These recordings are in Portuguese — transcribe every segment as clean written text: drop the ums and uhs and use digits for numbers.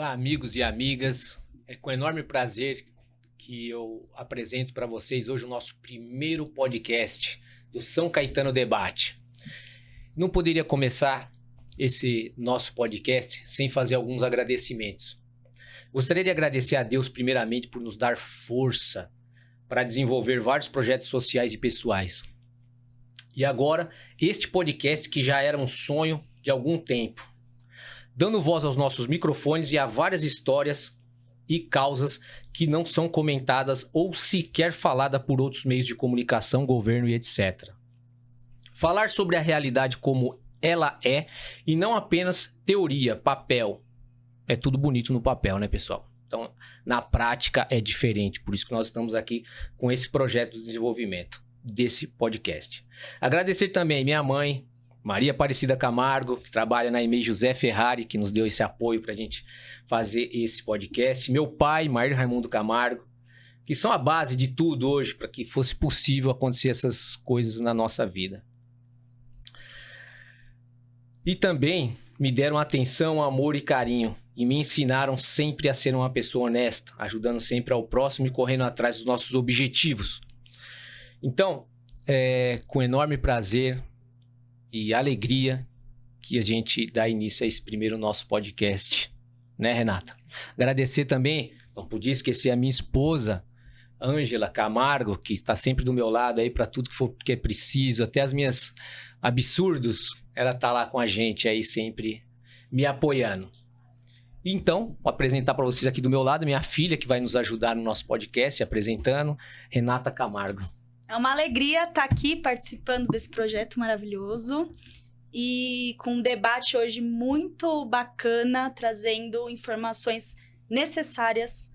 Olá, amigos e amigas. É com enorme prazer que eu apresento para vocês hoje o nosso primeiro podcast do São Caetano Debate. Não poderia começar esse nosso podcast sem fazer alguns agradecimentos. Gostaria de agradecer a Deus primeiramente por nos dar força para desenvolver vários projetos sociais e pessoais. E agora, este podcast que já era um sonho de algum tempo, dando voz aos nossos microfones e a várias histórias e causas que não são comentadas ou sequer faladas por outros meios de comunicação, governo e etc. Falar sobre a realidade como ela é e não apenas teoria, papel. É tudo bonito no papel, né, pessoal? Então, na prática é diferente. Por isso que nós estamos aqui com esse projeto de desenvolvimento desse podcast. Agradecer também minha mãe, Maria Aparecida Camargo, que trabalha na EMEI José Ferrari, que nos deu esse apoio para a gente fazer esse podcast. Meu pai, Maír Raimundo Camargo, que são a base de tudo hoje para que fosse possível acontecer essas coisas na nossa vida. E também me deram atenção, amor e carinho. E me ensinaram sempre a ser uma pessoa honesta, ajudando sempre ao próximo e correndo atrás dos nossos objetivos. Então, com enorme prazer e alegria que a gente dá início a esse primeiro nosso podcast, né, Renata? Agradecer também, não podia esquecer a minha esposa, Ângela Camargo, que está sempre do meu lado aí para tudo que é preciso, até as minhas absurdos, ela está lá com a gente aí sempre me apoiando. Então, vou apresentar para vocês aqui do meu lado minha filha, que vai nos ajudar no nosso podcast, apresentando, Renata Camargo. É uma alegria estar aqui participando desse projeto maravilhoso e com um debate hoje muito bacana, trazendo informações necessárias,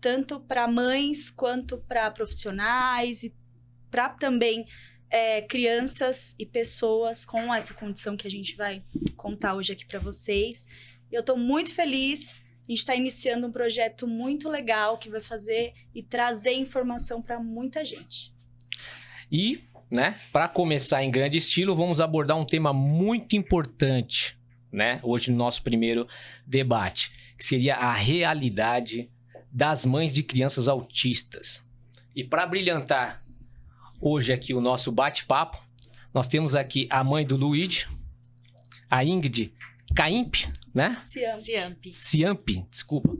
tanto para mães quanto para profissionais e para também crianças e pessoas com essa condição que a gente vai contar hoje aqui para vocês. Eu estou muito feliz. A gente está iniciando um projeto muito legal que vai fazer e trazer informação para muita gente. E, né, para começar em grande estilo, vamos abordar um tema muito importante, né, hoje no nosso primeiro debate, que seria a realidade das mães de crianças autistas. E para brilhantar hoje aqui o nosso bate-papo, nós temos aqui a mãe do Luigi, a Ingrid Caimp, né? Ciamp, desculpa.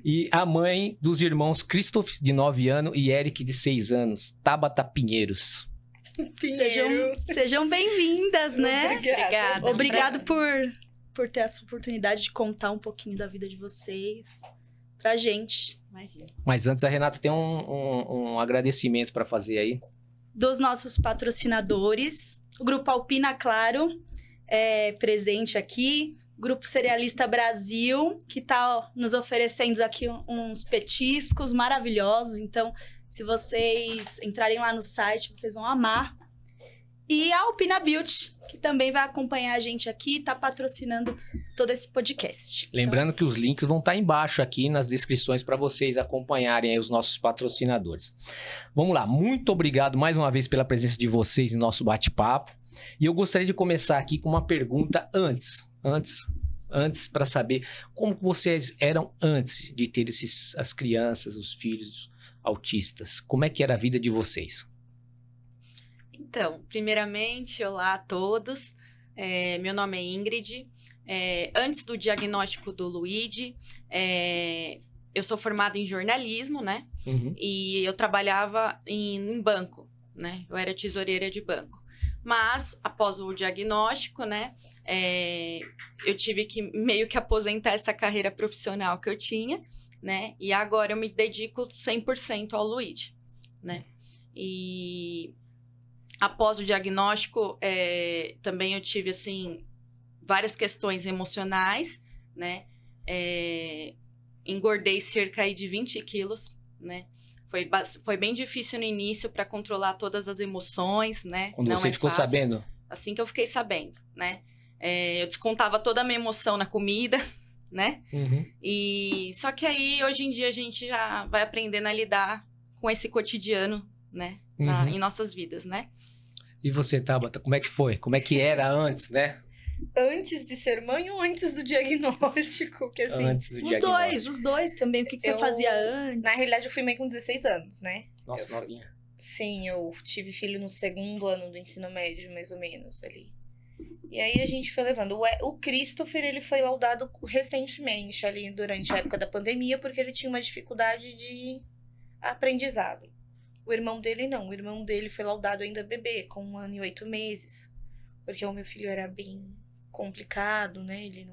E a mãe dos irmãos Christoph, de 9 anos, e Eric, de 6 anos, Tabata Pinheiros. Sejam bem-vindas, né? Obrigada. Obrigado por ter essa oportunidade de contar um pouquinho da vida de vocês pra gente. Imagina. Mas antes a Renata tem um agradecimento para fazer aí. Dos nossos patrocinadores, o Grupo Alpina Claro é presente aqui, Grupo Cerealista Brasil, que está nos oferecendo aqui uns petiscos maravilhosos. Então, se vocês entrarem lá no site, vocês vão amar. E a Alpina Beauty, que também vai acompanhar a gente aqui e está patrocinando todo esse podcast. Lembrando que os links vão estar embaixo aqui nas descrições para vocês acompanharem aí os nossos patrocinadores. Vamos lá, muito obrigado mais uma vez pela presença de vocês no nosso bate-papo. E eu gostaria de começar aqui com uma pergunta antes para saber como vocês eram antes de ter as crianças, os filhos autistas. Como é que era a vida de vocês? Então, primeiramente, olá a todos. Meu nome é Ingrid. Antes do diagnóstico do Luigi, eu sou formada em jornalismo, né? Uhum. E eu trabalhava em banco, né? Eu era tesoureira de banco. Mas, após o diagnóstico, né, eu tive que meio que aposentar essa carreira profissional que eu tinha, né? E agora eu me dedico 100% ao Luigi, né? E após o diagnóstico, também eu tive, assim, várias questões emocionais, né? Engordei cerca aí de 20 quilos, né? Foi bem difícil no início para controlar todas as emoções, né? Quando você ficou sabendo? Assim que eu fiquei sabendo, né? Eu descontava toda a minha emoção na comida, né? Uhum. E só que aí, hoje em dia, a gente já vai aprendendo a lidar com esse cotidiano, né? Uhum. Em nossas vidas, né? E você, Tabata, como é que foi? Como é que era antes, né? antes de ser mãe ou antes do diagnóstico? Que, assim, Antes do diagnóstico. Os dois também. O que você fazia antes? Na realidade, eu fui mãe com 16 anos, né? Nossa, novinha. Sim, eu tive filho no 2º ano do ensino médio, mais ou menos, ali. E aí a gente foi levando. O Christopher, ele foi laudado recentemente, ali durante a época da pandemia, porque ele tinha uma dificuldade de aprendizado. O irmão dele não. O irmão dele foi laudado ainda bebê, com 1 ano e 8 meses. Porque o meu filho era bem complicado, né? Ele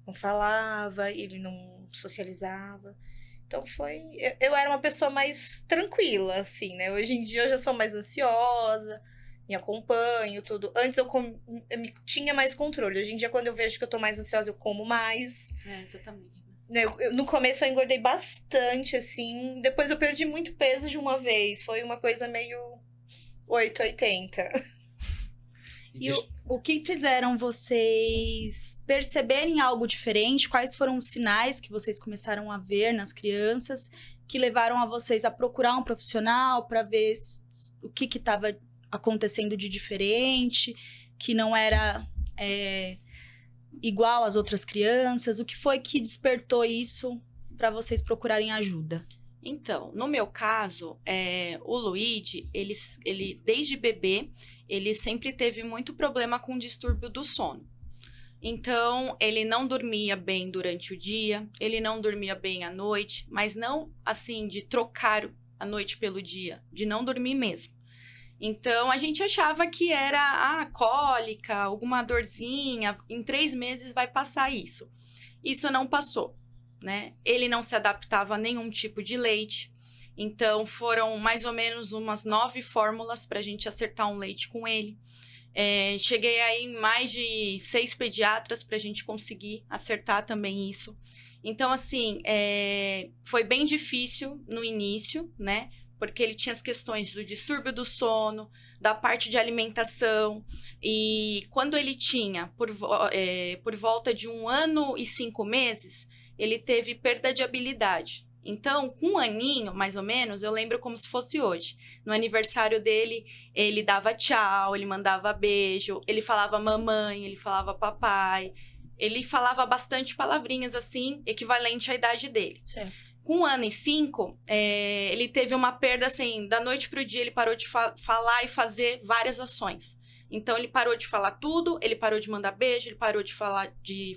não falava, ele não socializava. Então foi... Eu era uma pessoa mais tranquila, assim, né? Hoje em dia eu já sou mais ansiosa, me acompanho, tudo. Antes eu tinha mais controle. Hoje em dia, quando eu vejo que eu tô mais ansiosa, eu como mais. Exatamente. No começo eu engordei bastante, assim. Depois eu perdi muito peso de uma vez. Foi uma coisa meio 880. E o que fizeram vocês perceberem algo diferente? Quais foram os sinais que vocês começaram a ver nas crianças que levaram a vocês a procurar um profissional para ver o que estava acontecendo de diferente, que não era igual às outras crianças? O que foi que despertou isso para vocês procurarem ajuda? Então, no meu caso, o Luigi, ele desde bebê, ele sempre teve muito problema com distúrbio do sono. Então, ele não dormia bem durante o dia, ele não dormia bem à noite, mas não assim de trocar a noite pelo dia, de não dormir mesmo. Então, a gente achava que era cólica, alguma dorzinha, em 3 meses vai passar isso. Isso não passou, né? Ele não se adaptava a nenhum tipo de leite. Então, foram mais ou menos umas 9 fórmulas para a gente acertar um leite com ele. Cheguei aí em mais de 6 pediatras para a gente conseguir acertar também isso. Então, assim, foi bem difícil no início, né? Porque ele tinha as questões do distúrbio do sono, da parte de alimentação. E quando ele tinha, por volta de 1 ano e 5 meses, ele teve perda de habilidade. Então, com 1 aninho, mais ou menos, eu lembro como se fosse hoje. No aniversário dele, ele dava tchau, ele mandava beijo, ele falava mamãe, ele falava papai. Ele falava bastante palavrinhas, assim, equivalente à idade dele. Certo. Com 1 ano e 5, ele teve uma perda, assim, da noite pro dia, ele parou de falar e fazer várias ações. Então, ele parou de falar tudo, ele parou de mandar beijo, ele parou de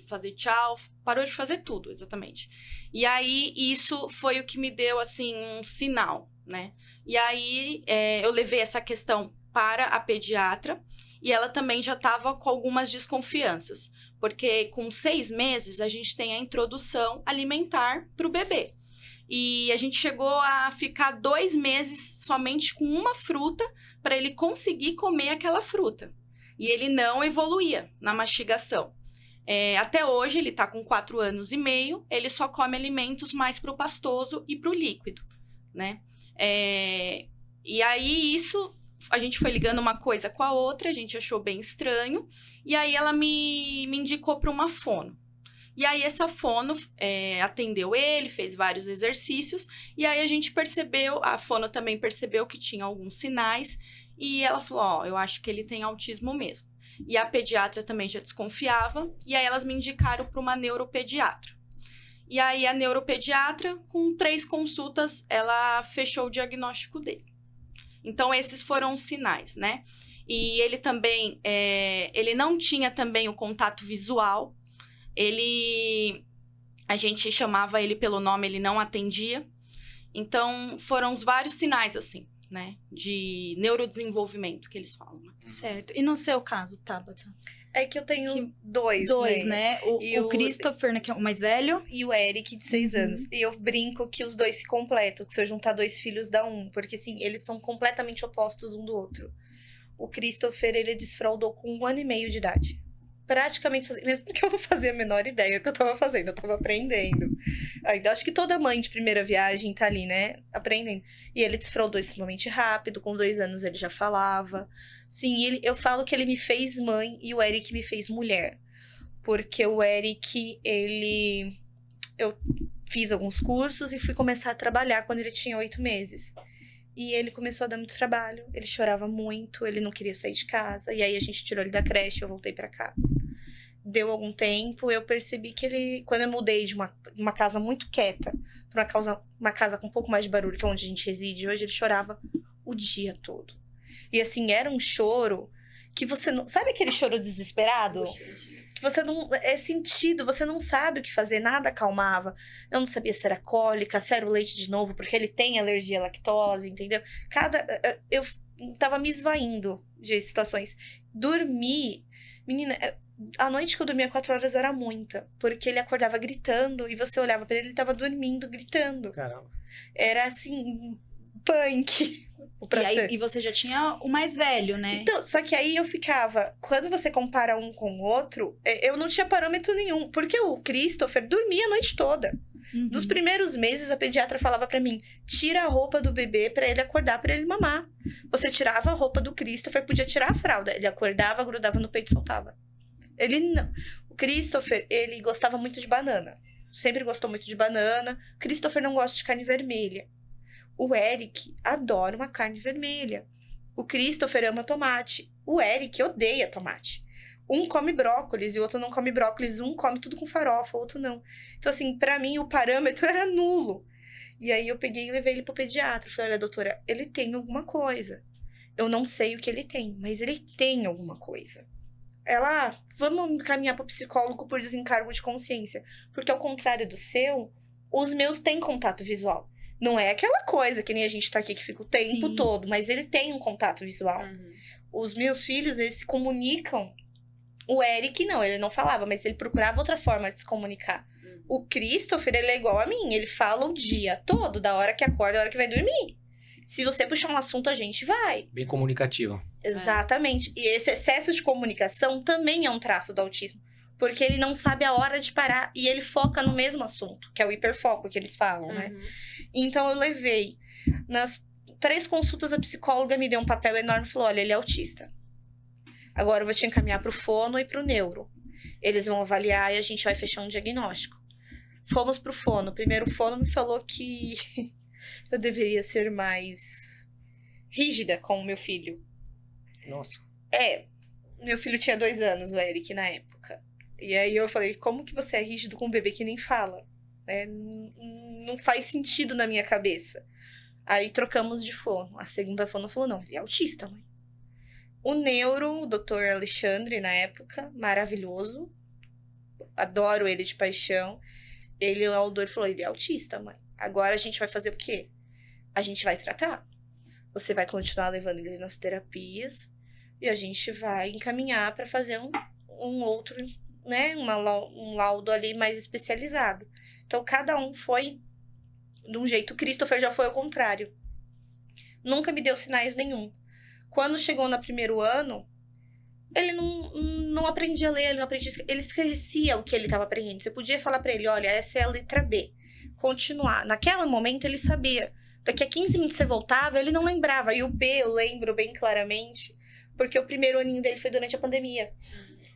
fazer tchau, parou de fazer tudo, exatamente. E aí, isso foi o que me deu, assim, um sinal, né? E aí, eu levei essa questão para a pediatra e ela também já estava com algumas desconfianças. Porque com 6 meses, a gente tem a introdução alimentar para o bebê. E a gente chegou a ficar 2 meses somente com uma fruta para ele conseguir comer aquela fruta. E ele não evoluía na mastigação. Até hoje, ele está com 4 anos e meio, ele só come alimentos mais para o pastoso e para o líquido, né? E aí, isso, a gente foi ligando uma coisa com a outra, a gente achou bem estranho. E aí, ela me indicou para uma fono. E aí, essa fono atendeu ele, fez vários exercícios. E aí, a fono também percebeu que tinha alguns sinais. E ela falou, eu acho que ele tem autismo mesmo. E a pediatra também já desconfiava. E aí, elas me indicaram para uma neuropediatra. E aí, a neuropediatra, com 3 consultas, ela fechou o diagnóstico dele. Então, esses foram os sinais, né? E ele também, ele não tinha também o contato visual. A gente chamava ele pelo nome, ele não atendia. Então, foram os vários sinais, assim, né? De neurodesenvolvimento, que eles falam. Certo. E no seu caso, Tabata? É que eu tenho dois, né? O Christopher, né, que é o mais velho. E o Eric, de 6 anos. E eu brinco que os dois se completam. Que se eu juntar 2 filhos, dá um. Porque, assim, eles são completamente opostos um do outro. O Christopher, ele desfraldou com 1 ano e meio de idade. Praticamente sozinho, mesmo porque eu não fazia a menor ideia do que eu tava fazendo, eu tava aprendendo. Ainda acho que toda mãe de primeira viagem tá ali, né, aprendendo. E ele desfraldou extremamente rápido, com 2 anos ele já falava. Sim, eu falo que ele me fez mãe e o Eric me fez mulher. Porque o Eric, eu fiz alguns cursos e fui começar a trabalhar quando ele tinha 8 meses. E ele começou a dar muito trabalho, ele chorava muito, ele não queria sair de casa. E aí a gente tirou ele da creche, eu voltei pra casa. deu algum tempo, eu percebi que ele... Quando eu mudei de uma casa muito quieta pra uma casa com um pouco mais de barulho, que é onde a gente reside hoje, ele chorava o dia todo. E assim, era um choro que você não... Sabe aquele choro desesperado? Que você não... É sentido, você não sabe o que fazer, nada acalmava. Eu não sabia se era cólica, se era o leite de novo, porque ele tem alergia à lactose, entendeu? Eu tava me esvaindo de situações. Dormir... Menina, a noite que eu dormia 4 horas era muita, porque ele acordava gritando e você olhava pra ele, ele tava dormindo, gritando. Caramba. Era assim, punk. E você já tinha o mais velho, né? Então, só que aí eu ficava, quando você compara um com o outro, eu não tinha parâmetro nenhum, porque o Christopher dormia a noite toda. Uhum. Nos primeiros meses, a pediatra falava pra mim, tira a roupa do bebê pra ele acordar, pra ele mamar. Você tirava a roupa do Christopher, podia tirar a fralda. Ele acordava, grudava no peito e soltava. Ele não. O Christopher, ele gostava muito de banana. Sempre gostou muito de banana. O Christopher não gosta de carne vermelha. O Eric adora uma carne vermelha. O Christopher ama tomate. O Eric odeia tomate. Um come brócolis e o outro não come brócolis. Um come tudo com farofa, o outro não. Então, assim, pra mim, o parâmetro era nulo. E aí, eu peguei e levei ele pro pediatra. Falei, olha, doutora, ele tem alguma coisa. Eu não sei o que ele tem, mas ele tem alguma coisa. Ela, vamos caminhar pro psicólogo por desencargo de consciência. Porque, ao contrário do seu, os meus têm contato visual. Não é aquela coisa que nem a gente tá aqui que fica o tempo Sim. todo, mas ele tem um contato visual. Uhum. Os meus filhos, eles se comunicam. O Eric, não, ele não falava, mas ele procurava outra forma de se comunicar. O Christopher, ele é igual a mim, ele fala o dia todo, da hora que acorda, da hora que vai dormir. Se você puxar um assunto, a gente vai. Bem comunicativo. Exatamente. E esse excesso de comunicação também é um traço do autismo. Porque ele não sabe a hora de parar e ele foca no mesmo assunto, que é o hiperfoco que eles falam, né? Uhum. Então eu levei. Nas 3 consultas, a psicóloga me deu um papel enorme e falou: olha, ele é autista. Agora eu vou te encaminhar pro fono e pro neuro. Eles vão avaliar e a gente vai fechar um diagnóstico. Fomos pro fono. O primeiro fono me falou que eu deveria ser mais rígida com o meu filho. Nossa. Meu filho tinha 2 anos, o Eric, na época. E aí eu falei, como que você é rígido com um bebê que nem fala? Não faz sentido na minha cabeça. Aí trocamos de fono. A segunda fono falou, não, ele é autista, mãe. O neuro, o Dr. Alexandre, na época, maravilhoso. Adoro ele de paixão. Ele lá, o doutor, falou, ele é autista, mãe. Agora a gente vai fazer o quê? A gente vai tratar. Você vai continuar levando eles nas terapias e a gente vai encaminhar para fazer um outro, né? Um laudo ali mais especializado. Então, cada um foi de um jeito. O Christopher já foi ao contrário. Nunca me deu sinais nenhum. Quando chegou no primeiro ano, ele não aprendia a ler, ele não aprendia, ele esquecia o que ele estava aprendendo. Você podia falar para ele, olha, essa é a letra B. Continuar. Naquele momento, ele sabia. Daqui a 15 minutos você voltava, ele não lembrava. E o B eu lembro bem claramente, porque o primeiro aninho dele foi durante a pandemia.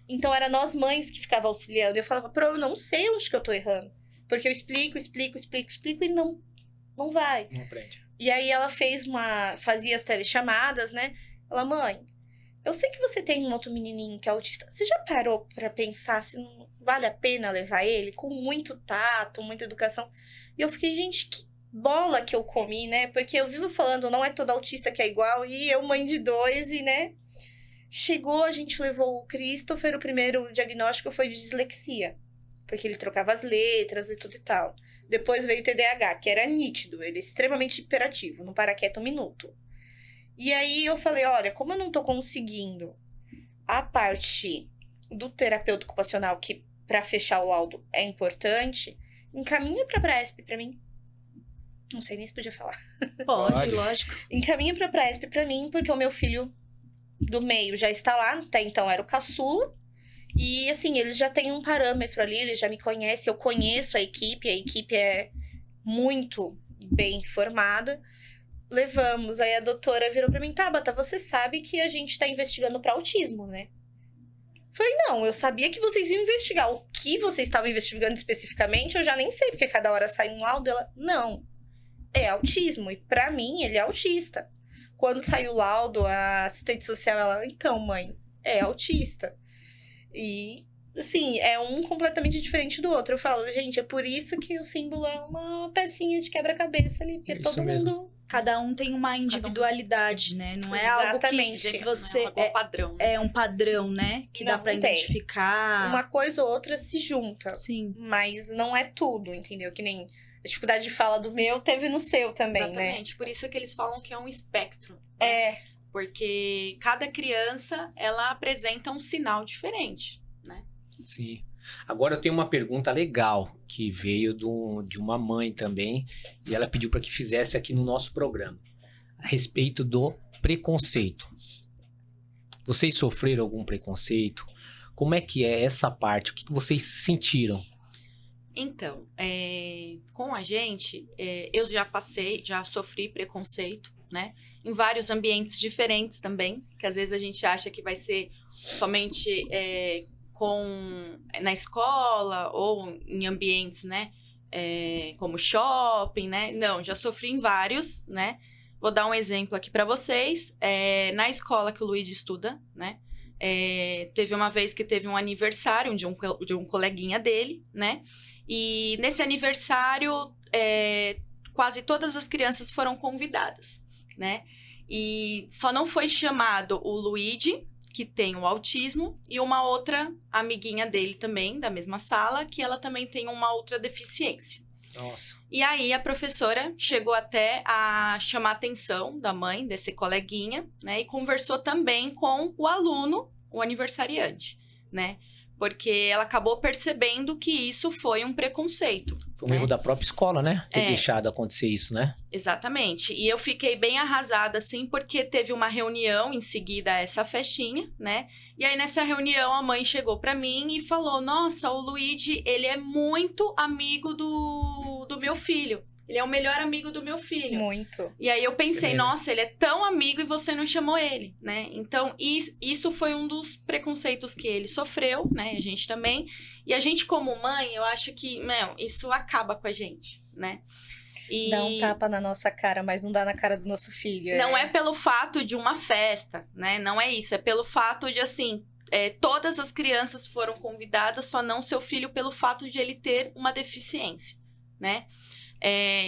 Então, era nós mães que ficava auxiliando. Eu falava, eu não sei onde que eu tô errando. Porque eu explico e não vai. Não aprende. E aí, ela fazia as telechamadas, né? Ela, mãe, eu sei que você tem um outro menininho que é autista. Você já parou pra pensar se não vale a pena levar ele? Com muito tato, muita educação. E eu fiquei, gente, que bola que eu comi, né? Porque eu vivo falando, não é todo autista que é igual. E eu, mãe de 2, e, né? Chegou, a gente levou o Christopher. O primeiro diagnóstico foi de dislexia. Porque ele trocava as letras e tudo e tal. Depois veio o TDAH, que era nítido. Ele é extremamente hiperativo, não para quieto um minuto. E aí eu falei, olha, como eu não tô conseguindo a parte do terapeuta ocupacional, que pra fechar o laudo é importante, encaminha pra Presp pra mim. Não sei nem se podia falar. Pode, lógico. Encaminha pra Presp pra mim, porque o meu filho do meio já está lá, até então era o caçula. E assim, ele já tem um parâmetro ali, ele já me conhece, eu conheço a equipe é muito bem formada. Levamos, aí a doutora virou pra mim, Tabata, você sabe que a gente tá investigando pra autismo, né? Falei, não, eu sabia que vocês iam investigar. O que vocês estavam investigando especificamente, eu já nem sei, porque cada hora sai um laudo. Ela, não, é autismo, e pra mim, ele é autista. Quando saiu o laudo, a assistente social, ela, então, mãe, é autista. E assim, é um completamente diferente do outro. Eu falo, gente, é por isso que o símbolo é uma pecinha de quebra-cabeça ali, porque É isso todo mesmo. mundo... Cada um tem uma individualidade, né? Não é algo Exatamente. que Não você é um padrão, né? é um padrão, né? Que dá Não, pra não tem. identificar. Uma coisa ou outra se junta. Sim. Mas não é tudo, entendeu? Que nem a dificuldade de fala do meu teve no seu também, Exatamente. Por isso que eles falam que é um espectro. né? É. Porque cada criança, ela apresenta um sinal diferente, né? Sim. Agora eu tenho uma pergunta legal que veio de uma mãe também e ela pediu para que fizesse aqui no nosso programa a respeito do preconceito. Vocês sofreram algum preconceito? Como é que é essa parte? O que vocês sentiram? Então, com a gente, eu já sofri preconceito, né? Em vários ambientes diferentes também, que às vezes a gente acha que vai ser somente na escola ou em ambientes, né? Como shopping, né? Não, já sofri em vários, né? Vou dar um exemplo aqui para vocês. Na escola que o Luigi estuda, né? Teve uma vez que teve um aniversário de um coleguinha dele, né? E nesse aniversário, quase todas as crianças foram convidadas, né? E só não foi chamado o Luigi, que tem o autismo, e uma outra amiguinha dele também, da mesma sala, que ela também tem uma outra deficiência. Nossa. E aí a professora chegou até a chamar a atenção da mãe desse coleguinha, né? E conversou também com o aluno, o aniversariante, né? Porque ela acabou percebendo que isso foi um preconceito. Foi um erro da própria escola, né? Ter É. deixado acontecer isso, né? Exatamente. E eu fiquei bem arrasada, assim, porque teve uma reunião em seguida a essa festinha, né? E aí, nessa reunião, a mãe chegou pra mim e falou: Nossa, o Luigi, ele é muito amigo do meu filho. Ele é o melhor amigo do meu filho. Muito. E aí eu pensei, Você vê, né? nossa, ele é tão amigo e você não chamou ele, né? Então, isso foi um dos preconceitos que ele sofreu, né? A gente também. E a gente, como mãe, eu acho que, isso acaba com a gente, né? E Dá um tapa na nossa cara, mas não dá na cara do nosso filho. não é pelo fato de uma festa, né? Não é isso. É pelo fato de, assim, todas as crianças foram convidadas, só não seu filho pelo fato de ele ter uma deficiência, né?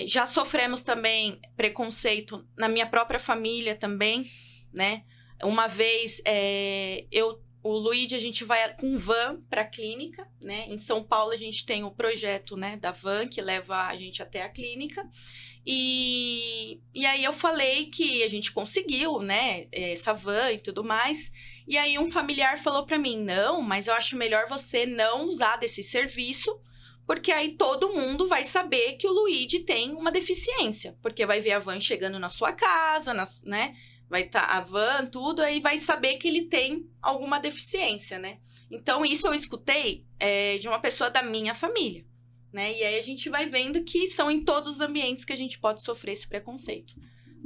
Já sofremos também preconceito na minha própria família também, né? Uma vez, o Luigi, a gente vai com van para a clínica, né? Em São Paulo, a gente tem o projeto, né, da van, que leva a gente até a clínica. E aí eu falei que a gente conseguiu, né, essa van e tudo mais. E aí um familiar falou para mim, não, mas eu acho melhor você não usar desse serviço, porque aí todo mundo vai saber que o Luigi tem uma deficiência. Porque vai ver a van chegando na sua casa, né? Vai estar a van, tudo, aí vai saber que ele tem alguma deficiência, né? Então, isso eu escutei de uma pessoa da minha família, né? E aí a gente vai vendo que são em todos os ambientes que a gente pode sofrer esse preconceito,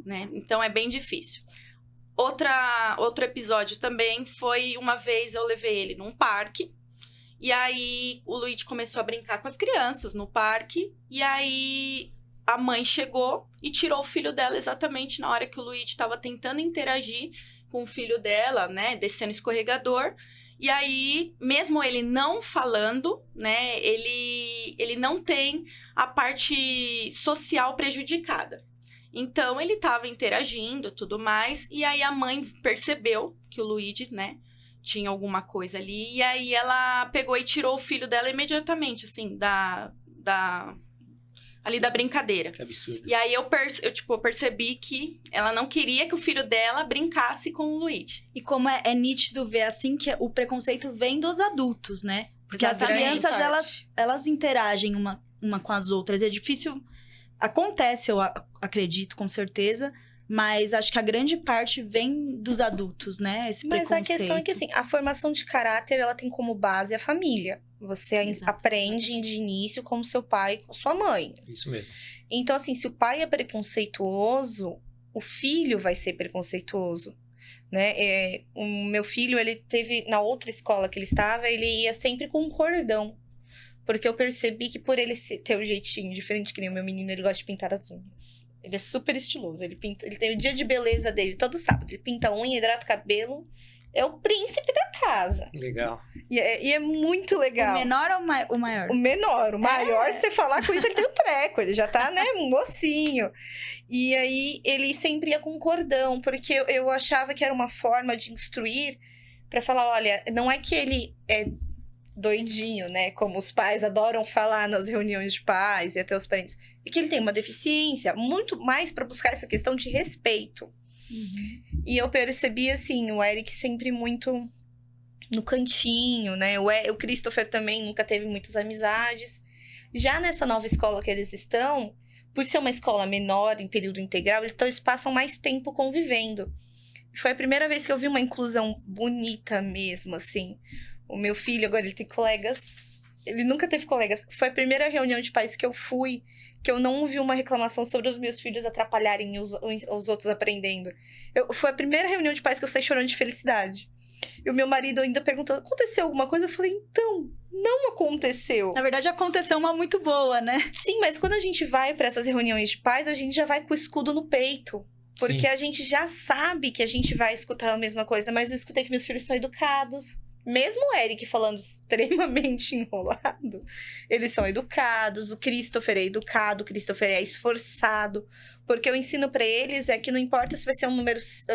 né? Então, é bem difícil. Outro episódio também foi, uma vez eu levei ele num parque, e aí o Luigi começou a brincar com as crianças no parque, e aí a mãe chegou e tirou o filho dela exatamente na hora que o Luigi estava tentando interagir com o filho dela, né, descendo escorregador. E aí, mesmo ele não falando, né, ele não tem a parte social prejudicada. Então, ele estava interagindo, tudo mais, e aí a mãe percebeu que o Luigi, né, tinha alguma coisa ali, e aí ela pegou e tirou o filho dela imediatamente, assim, ali da brincadeira. Que absurdo. E aí eu percebi que ela não queria que o filho dela brincasse com o Luigi. E como é nítido ver assim que o preconceito vem dos adultos, né? Porque as Exatamente. crianças, elas interagem uma com as outras. É difícil. Acontece, eu acredito, com certeza. Mas acho que a grande parte vem dos adultos, né? Esse Mas preconceito. a questão é que, assim, a formação de caráter, ela tem como base a família. Você Exato. aprende de início como seu pai e com sua mãe. Isso mesmo. Então, assim, se o pai é preconceituoso, o filho vai ser preconceituoso, né? O meu filho, ele teve, na outra escola que ele estava, ele ia sempre com um cordão. Porque eu percebi que por ele ter o jeitinho diferente, que nem o meu menino, ele gosta de pintar as unhas. Ele é super estiloso, ele tem o dia de beleza dele todo sábado. Ele pinta a unha, hidrata o cabelo é o príncipe da casa. Legal. E é muito legal. O menor ou o maior? O menor, o maior, se você falar com isso, ele tem um treco, ele já tá, né, um mocinho. E aí, ele sempre ia com cordão, porque eu achava que era uma forma de instruir pra falar, olha, não é que ele é doidinho, né, como os pais adoram falar nas reuniões de pais e até os parentes, é que ele tem uma deficiência, muito mais pra buscar essa questão de respeito. E eu percebi, assim, o Eric sempre muito no cantinho, né? O Christopher também nunca teve muitas amizades. Já nessa nova escola que eles estão, por ser uma escola menor, em período integral, eles passam mais tempo convivendo. Foi a primeira vez que eu vi uma inclusão bonita mesmo, assim. O meu filho, agora ele tem colegas. Ele nunca teve colegas. Foi a primeira reunião de pais que eu fui, que eu não ouvi uma reclamação sobre os meus filhos atrapalharem os outros aprendendo. Foi a primeira reunião de pais que eu saí chorando de felicidade. E o meu marido ainda perguntou, aconteceu alguma coisa? Eu falei, então, não aconteceu. Na verdade, aconteceu uma muito boa, né? Sim, mas quando a gente vai para essas reuniões de pais, a gente já vai com o escudo no peito. Porque Sim. a gente já sabe que a gente vai escutar a mesma coisa. Mas eu escutei que meus filhos são educados. Mesmo o Eric falando extremamente enrolado, eles são educados, o Christopher é educado, o Christopher é esforçado. Porque eu ensino para eles é que não importa se vai ser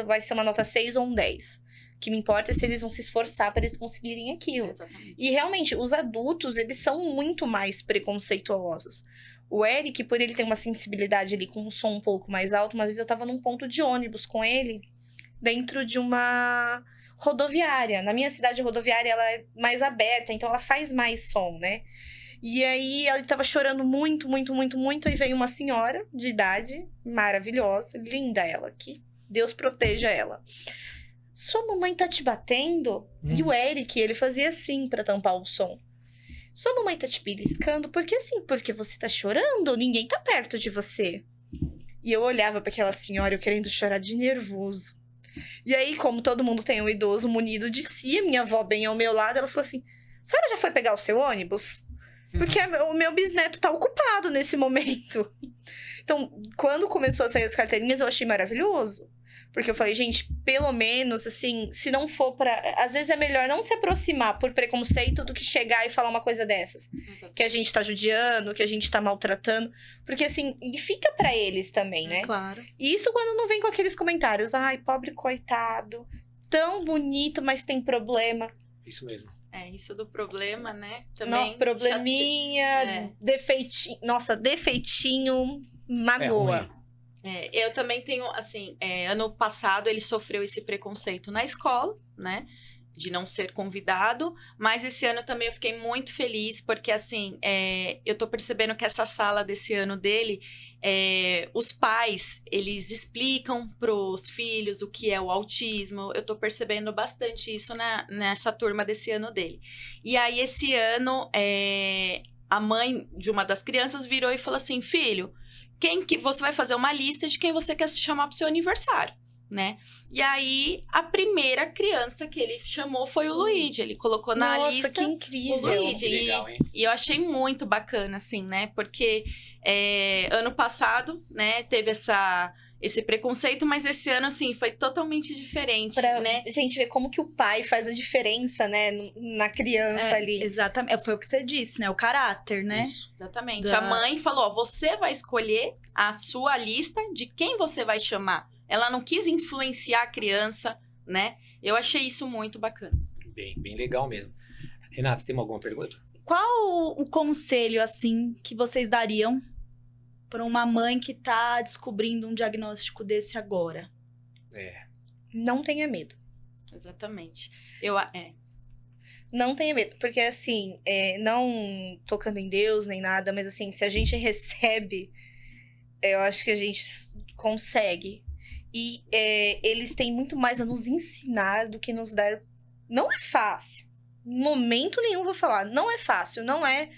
vai ser uma nota 6 ou um 10. O que me importa é se eles vão se esforçar para eles conseguirem aquilo. Exatamente. E realmente, os adultos, eles são muito mais preconceituosos. O Eric, por ele ter uma sensibilidade ali com um som um pouco mais alto, uma vez eu tava num ponto de ônibus com ele, dentro de uma rodoviária. Na minha cidade, a rodoviária, ela é mais aberta, então ela faz mais som, né? E aí, ele tava chorando muito, muito, muito, muito, e veio uma senhora de idade, maravilhosa, linda ela, que Deus proteja ela. Sua mamãe tá te batendo? E o Eric, ele fazia assim pra tampar o som. Sua mamãe tá te beliscando? Porque assim, porque você tá chorando, ninguém tá perto de você. E eu olhava pra aquela senhora, eu querendo chorar de nervoso. E aí, como todo mundo tem um idoso munido de si, a minha avó bem ao meu lado, ela falou assim, a senhora já foi pegar o seu ônibus? Porque o meu bisneto tá ocupado nesse momento. Então, quando começou a sair as carteirinhas, eu achei maravilhoso. Porque eu falei, gente, pelo menos, assim, se não for pra... Às vezes é melhor não se aproximar por preconceito do que chegar e falar uma coisa dessas. Que a gente tá judiando, que a gente tá maltratando. Porque, assim, e fica pra eles também, né? Claro. E isso quando não vem com aqueles comentários. Ai, pobre coitado. Tão bonito, mas tem problema. Isso mesmo. É, isso do problema, né? Também. Não, probleminha, defeitinho. Nossa, defeitinho magoa. ruim. Eu também tenho, assim, ano passado ele sofreu esse preconceito na escola, né? De não ser convidado, mas esse ano também eu fiquei muito feliz, porque, assim, eu tô percebendo que essa sala desse ano dele, os pais, eles explicam pros filhos o que é o autismo, eu tô percebendo bastante isso nessa turma desse ano dele. E aí, esse ano, a mãe de uma das crianças virou e falou assim, filho, você vai fazer uma lista de quem você quer se chamar pro seu aniversário, né? E aí, a primeira criança que ele chamou foi o Luigi. Ele colocou na Nossa, lista que incrível. o Luigi. Que legal, hein? E eu achei muito bacana, assim, né? Porque ano passado, né, teve esse preconceito, mas esse ano, assim, foi totalmente diferente, Pra né? gente ver como que o pai faz a diferença, né? Na criança ali. Exatamente. Foi o que você disse, né? O caráter, né? Isso. Exatamente. Da- A mãe falou, ó, você vai escolher a sua lista de quem você vai chamar. Ela não quis influenciar a criança, né? Eu achei isso muito bacana. Bem legal mesmo. Renata, tem alguma pergunta? Qual o conselho, assim, que vocês dariam para uma mãe que tá descobrindo um diagnóstico desse agora? Não tenha medo. Exatamente. Não tenha medo. Porque, assim, não tocando em Deus nem nada, mas, assim, se a gente recebe, eu acho que a gente consegue. E eles têm muito mais a nos ensinar do que nos dar. Não é fácil. Em momento nenhum vou falar. Não é fácil. Não é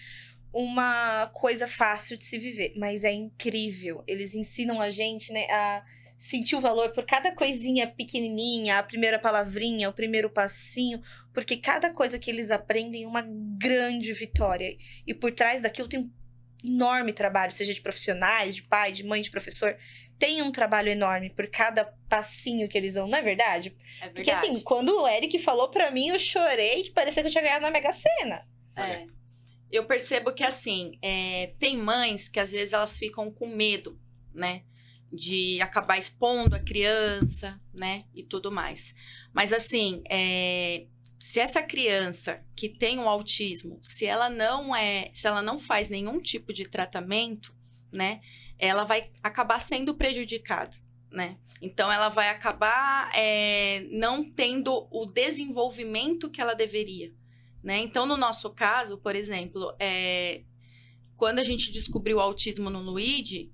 uma coisa fácil de se viver. Mas é incrível. Eles ensinam a gente, né, a sentir o valor por cada coisinha pequenininha, a primeira palavrinha, o primeiro passinho. Porque cada coisa que eles aprendem é uma grande vitória. E por trás daquilo tem um enorme trabalho, seja de profissionais, de pai, de mãe, de professor. Tem um trabalho enorme por cada passinho que eles dão, não é verdade? É Porque verdade. assim, quando o Eric falou pra mim, eu chorei que parecia que eu tinha ganhado na Mega Sena. É. Eu percebo que, assim, tem mães que às vezes elas ficam com medo, né? De acabar expondo a criança, né? E tudo mais. Mas, assim, se essa criança que tem o autismo, se ela não faz nenhum tipo de tratamento, né? Ela vai acabar sendo prejudicada, né? Então, ela vai acabar não tendo o desenvolvimento que ela deveria, né? Então, no nosso caso, por exemplo, quando a gente descobriu o autismo no Luigi,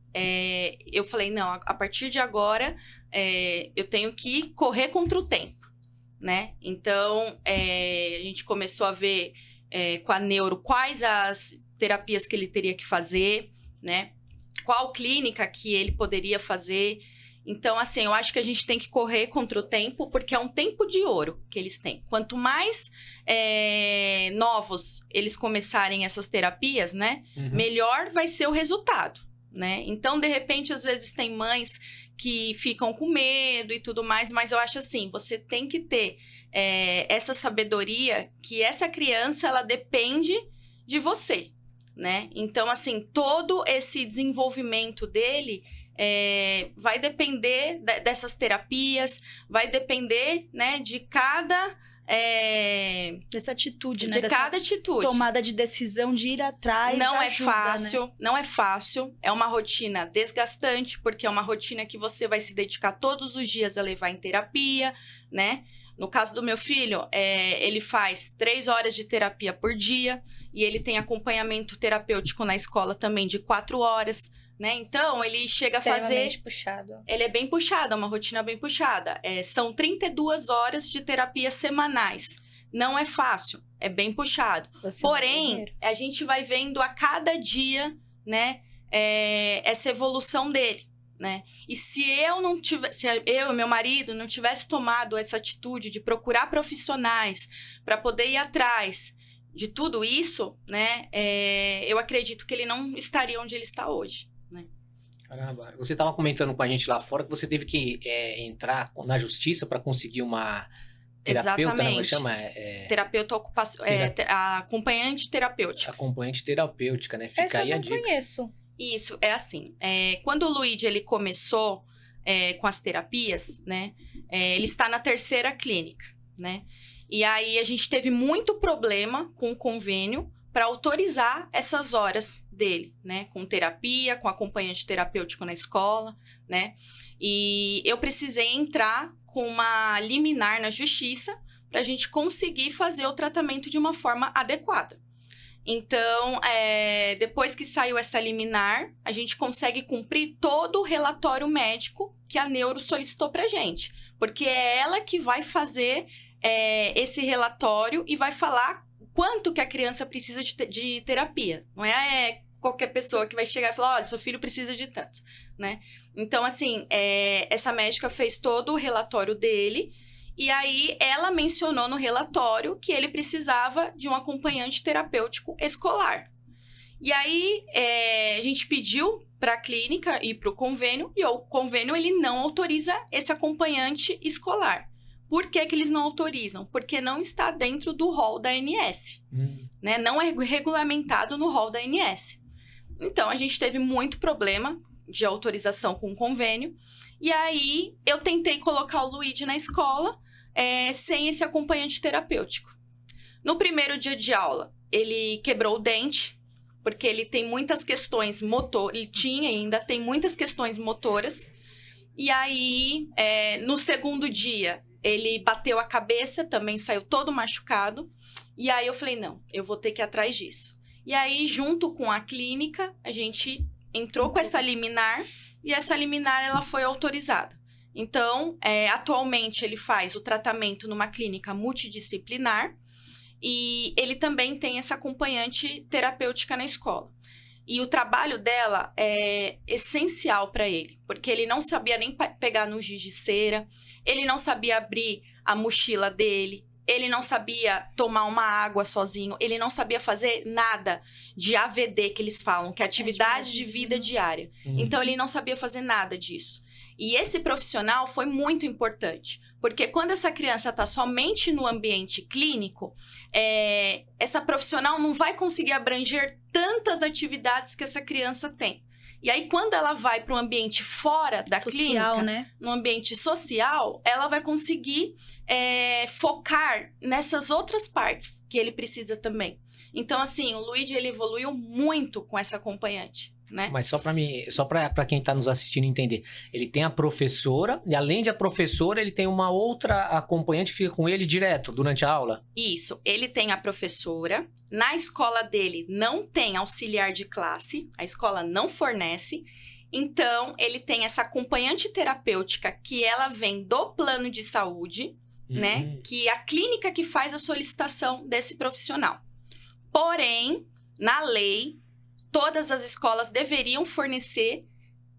eu falei, não, a partir de agora, eu tenho que correr contra o tempo, né? Então, a gente começou a ver com a neuro quais as terapias que ele teria que fazer, né? Qual clínica que ele poderia fazer. Então, assim, eu acho que a gente tem que correr contra o tempo, porque é um tempo de ouro que eles têm. Quanto mais novos eles começarem essas terapias, né? Melhor vai ser o resultado, né? Então, de repente, às vezes tem mães que ficam com medo e tudo mais, mas eu acho assim, você tem que ter essa sabedoria que essa criança, ela depende de você, né? Então, assim, todo esse desenvolvimento dele vai depender dessas terapias, vai depender, né, de cada... Dessa atitude, né? de Dessa cada atitude. tomada de decisão de ir atrás. Não de é ajuda, fácil, né? não é fácil. É uma rotina desgastante, porque é uma rotina que você vai se dedicar todos os dias a levar em terapia, né? No caso do meu filho, ele faz 3 horas de terapia por dia e ele tem acompanhamento terapêutico na escola também de 4 horas, né? Então, ele chega a fazer... Extremamente puxado. Ele é bem puxado, é uma rotina bem puxada. São 32 horas de terapia semanais. Não é fácil, é bem puxado. Você Porém, a gente vai vendo a cada dia, né, essa evolução dele, né? E se eu e meu marido não tivesse tomado essa atitude de procurar profissionais para poder ir atrás de tudo isso, né, eu acredito que ele não estaria onde ele está hoje, né? Caramba, você estava comentando com a gente lá fora que você teve que entrar na justiça para conseguir uma terapeuta, né? Como Exatamente. chama? Terapeuta ocupacional, acompanhante terapêutica. Acompanhante terapêutica, né? Fica Essa aí eu a não dica. conheço. Isso, é assim. Quando o Luigi ele começou com as terapias, né? Ele está na 3ª clínica, né? E aí a gente teve muito problema com o convênio para autorizar essas horas dele, né? Com terapia, com acompanhante terapêutico na escola, né? E eu precisei entrar com uma liminar na justiça para a gente conseguir fazer o tratamento de uma forma adequada. Então, depois que saiu essa liminar, a gente consegue cumprir todo o relatório médico que a neuro solicitou pra gente. Porque é ela que vai fazer esse relatório e vai falar quanto que a criança precisa de terapia. Não é qualquer pessoa que vai chegar e falar, olha, seu filho precisa de tanto, né? Então, assim, essa médica fez todo o relatório dele. E aí, ela mencionou no relatório que ele precisava de um acompanhante terapêutico escolar. E aí, a gente pediu para a clínica e para o convênio, e o convênio ele não autoriza esse acompanhante escolar. Por que eles não autorizam? Porque não está dentro do rol da ANS. Né? Não é regulamentado no rol da ANS. Então, a gente teve muito problema de autorização com o convênio. E aí, eu tentei colocar o Luigi na escola sem esse acompanhante terapêutico. No primeiro dia de aula, ele quebrou o dente, porque ele tem muitas questões motoras. Ele tinha e ainda tem muitas questões motoras. E aí, no segundo dia, ele bateu a cabeça, também saiu todo machucado. E aí, eu falei, não, eu vou ter que ir atrás disso. E aí, junto com a clínica, a gente entrou com essa liminar. E essa liminar, ela foi autorizada. Então, atualmente, ele faz o tratamento numa clínica multidisciplinar. E ele também tem essa acompanhante terapêutica na escola. E o trabalho dela é essencial para ele. Porque ele não sabia nem pegar no giz de cera. Ele não sabia abrir a mochila dele. ele não sabia tomar uma água sozinho, ele não sabia fazer nada de AVD, que eles falam, que é atividade de vida diária. Então, ele não sabia fazer nada disso. E esse profissional foi muito importante, porque quando essa criança está somente no ambiente clínico, essa profissional não vai conseguir abranger tantas atividades que essa criança tem. E aí, quando ela vai para um ambiente fora da clínica, né? no ambiente social, ela vai conseguir focar nessas outras partes que ele precisa também. Então, assim, o Luigi, ele evoluiu muito com essa acompanhante, né? Mas só para quem tá nos assistindo entender. Ele tem a professora, e além de a professora, ele tem uma outra acompanhante que fica com ele direto durante a aula? Isso, ele tem a professora. Na escola dele não tem auxiliar de classe, a escola não fornece. Então, ele tem essa acompanhante terapêutica que ela vem do plano de saúde, né? Que é a clínica que faz a solicitação desse profissional. Porém, na lei, todas as escolas deveriam fornecer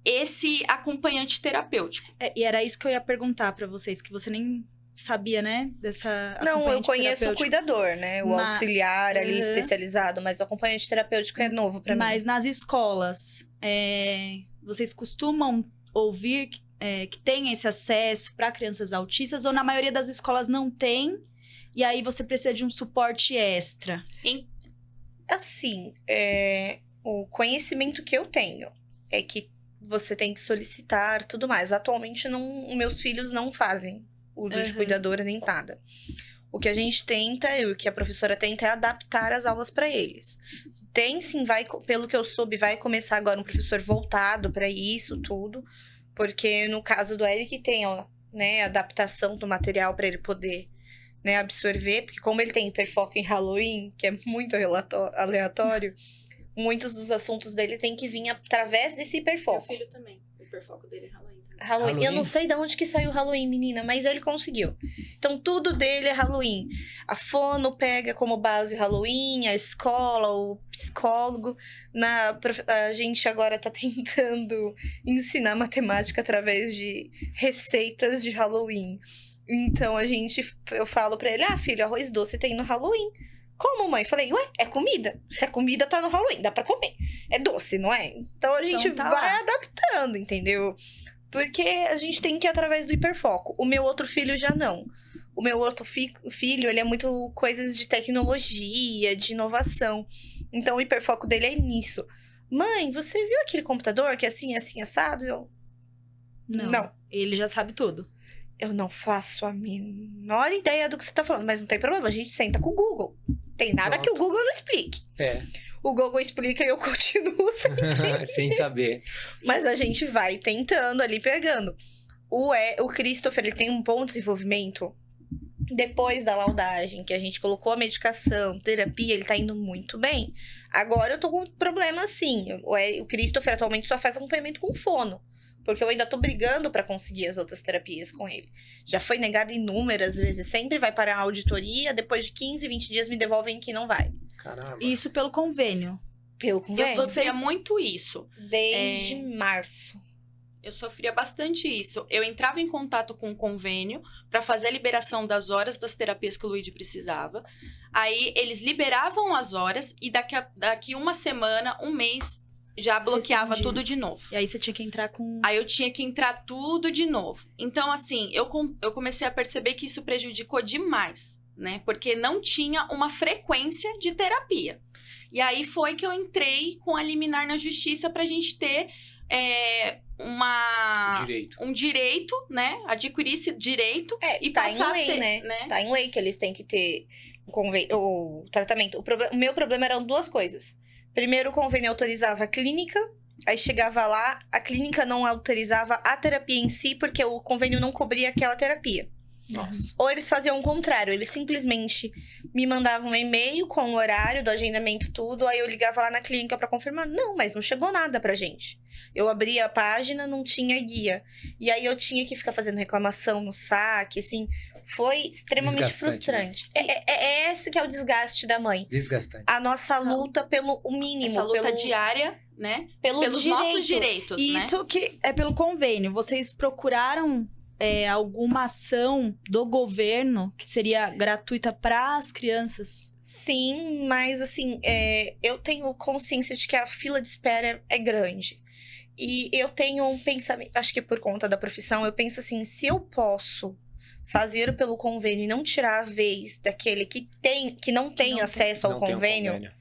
esse acompanhante terapêutico. E era isso que eu ia perguntar pra vocês, que você nem sabia, né? Dessa Não, eu acompanhante conheço o terapêutico. cuidador, né? O auxiliar ali especializado, mas o acompanhante terapêutico é novo pra mim. Mas nas escolas, vocês costumam ouvir que tem esse acesso para crianças autistas, ou na maioria das escolas não tem, e aí você precisa de um suporte extra? Assim, o conhecimento que eu tenho é que você tem que solicitar tudo mais. Atualmente, meus filhos não fazem uso de cuidadora nem nada. O que a gente tenta, e o que a professora tenta, é adaptar as aulas para eles. Tem sim, pelo que eu soube, vai começar agora um professor voltado para isso tudo, porque no caso do Eric tem né, adaptação do material para ele poder, né, absorver, porque como ele tem hiperfoco em Halloween, que é muito aleatório, muitos dos assuntos dele tem que vir através desse hiperfoco. Meu filho também, o hiperfoco dele é Halloween. Halloween. Eu não sei de onde que saiu Halloween, menina, mas ele conseguiu. Então, tudo dele é Halloween. A fono pega como base o Halloween, a escola, o psicólogo. A gente agora tá tentando ensinar matemática através de receitas de Halloween. Então, eu falo pra ele, filho, arroz doce tem no Halloween. Como, mãe? Falei, ué, é comida. Se é comida, tá no Halloween, dá pra comer. É doce, não é? Então, a gente vai adaptando, entendeu? Porque a gente tem que ir através do hiperfoco. O meu outro filho já não. O meu outro filho, ele é muito coisas de tecnologia, de inovação. Então, o hiperfoco dele é nisso. Mãe, você viu aquele computador que é assim, assado? Não. Ele já sabe tudo. Eu não faço a menor ideia do que você tá falando, mas não tem problema, a gente senta com o Google. Tem nada que o Google não explique. O Google explica e eu continuo sem entender. Sem saber. Mas a gente vai tentando ali, pegando. O Christopher, ele tem um bom desenvolvimento. Depois da laudagem, que a gente colocou a medicação, terapia, ele tá indo muito bem. Agora eu tô com um problema assim. O Christopher atualmente só faz acompanhamento com fono. Porque eu ainda tô brigando pra conseguir as outras terapias com ele. Já foi negado inúmeras vezes. Sempre vai para a auditoria, depois de 15, 20 dias me devolvem que não vai. Caramba. Isso pelo convênio. Pelo convênio. Eu sofria muito isso. Desde março. Eu sofria bastante isso. Eu entrava em contato com o convênio para fazer a liberação das horas das terapias que o Luigi precisava. Aí eles liberavam as horas e daqui uma semana, um mês, já bloqueava Respondia. tudo de novo. E aí você tinha que entrar com... Aí eu tinha que entrar tudo de novo. Então, assim, eu comecei a perceber que isso prejudicou demais, né? Porque não tinha uma frequência de terapia. E aí foi que eu entrei com a liminar na justiça pra gente ter um direito, né? Adquirir esse direito e tá passar em lei, a ter, né? Tá em lei que eles têm que ter o tratamento. O meu problema eram duas coisas. Primeiro, o convênio autorizava a clínica, aí chegava lá, a clínica não autorizava a terapia em si, porque o convênio não cobria aquela terapia. Nossa. Ou eles faziam o contrário, eles simplesmente me mandavam um e-mail com o horário do agendamento, tudo, aí eu ligava lá na clínica pra confirmar. Não, mas não chegou nada pra gente. Eu abria a página, não tinha guia. E aí eu tinha que ficar fazendo reclamação no saque, assim. Foi extremamente frustrante. Né? É esse que é o desgaste da mãe. Desgastante. A nossa luta pelo o mínimo. Essa luta diária, né? Pelos nossos direitos, Isso que é pelo convênio. Vocês procuraram alguma ação do governo que seria gratuita para as crianças? Sim, mas assim, eu tenho consciência de que a fila de espera é grande. E eu tenho um pensamento, acho que por conta da profissão, eu penso assim, se eu posso fazer pelo convênio e não tirar a vez daquele que não tem acesso ao Não tem um convênio,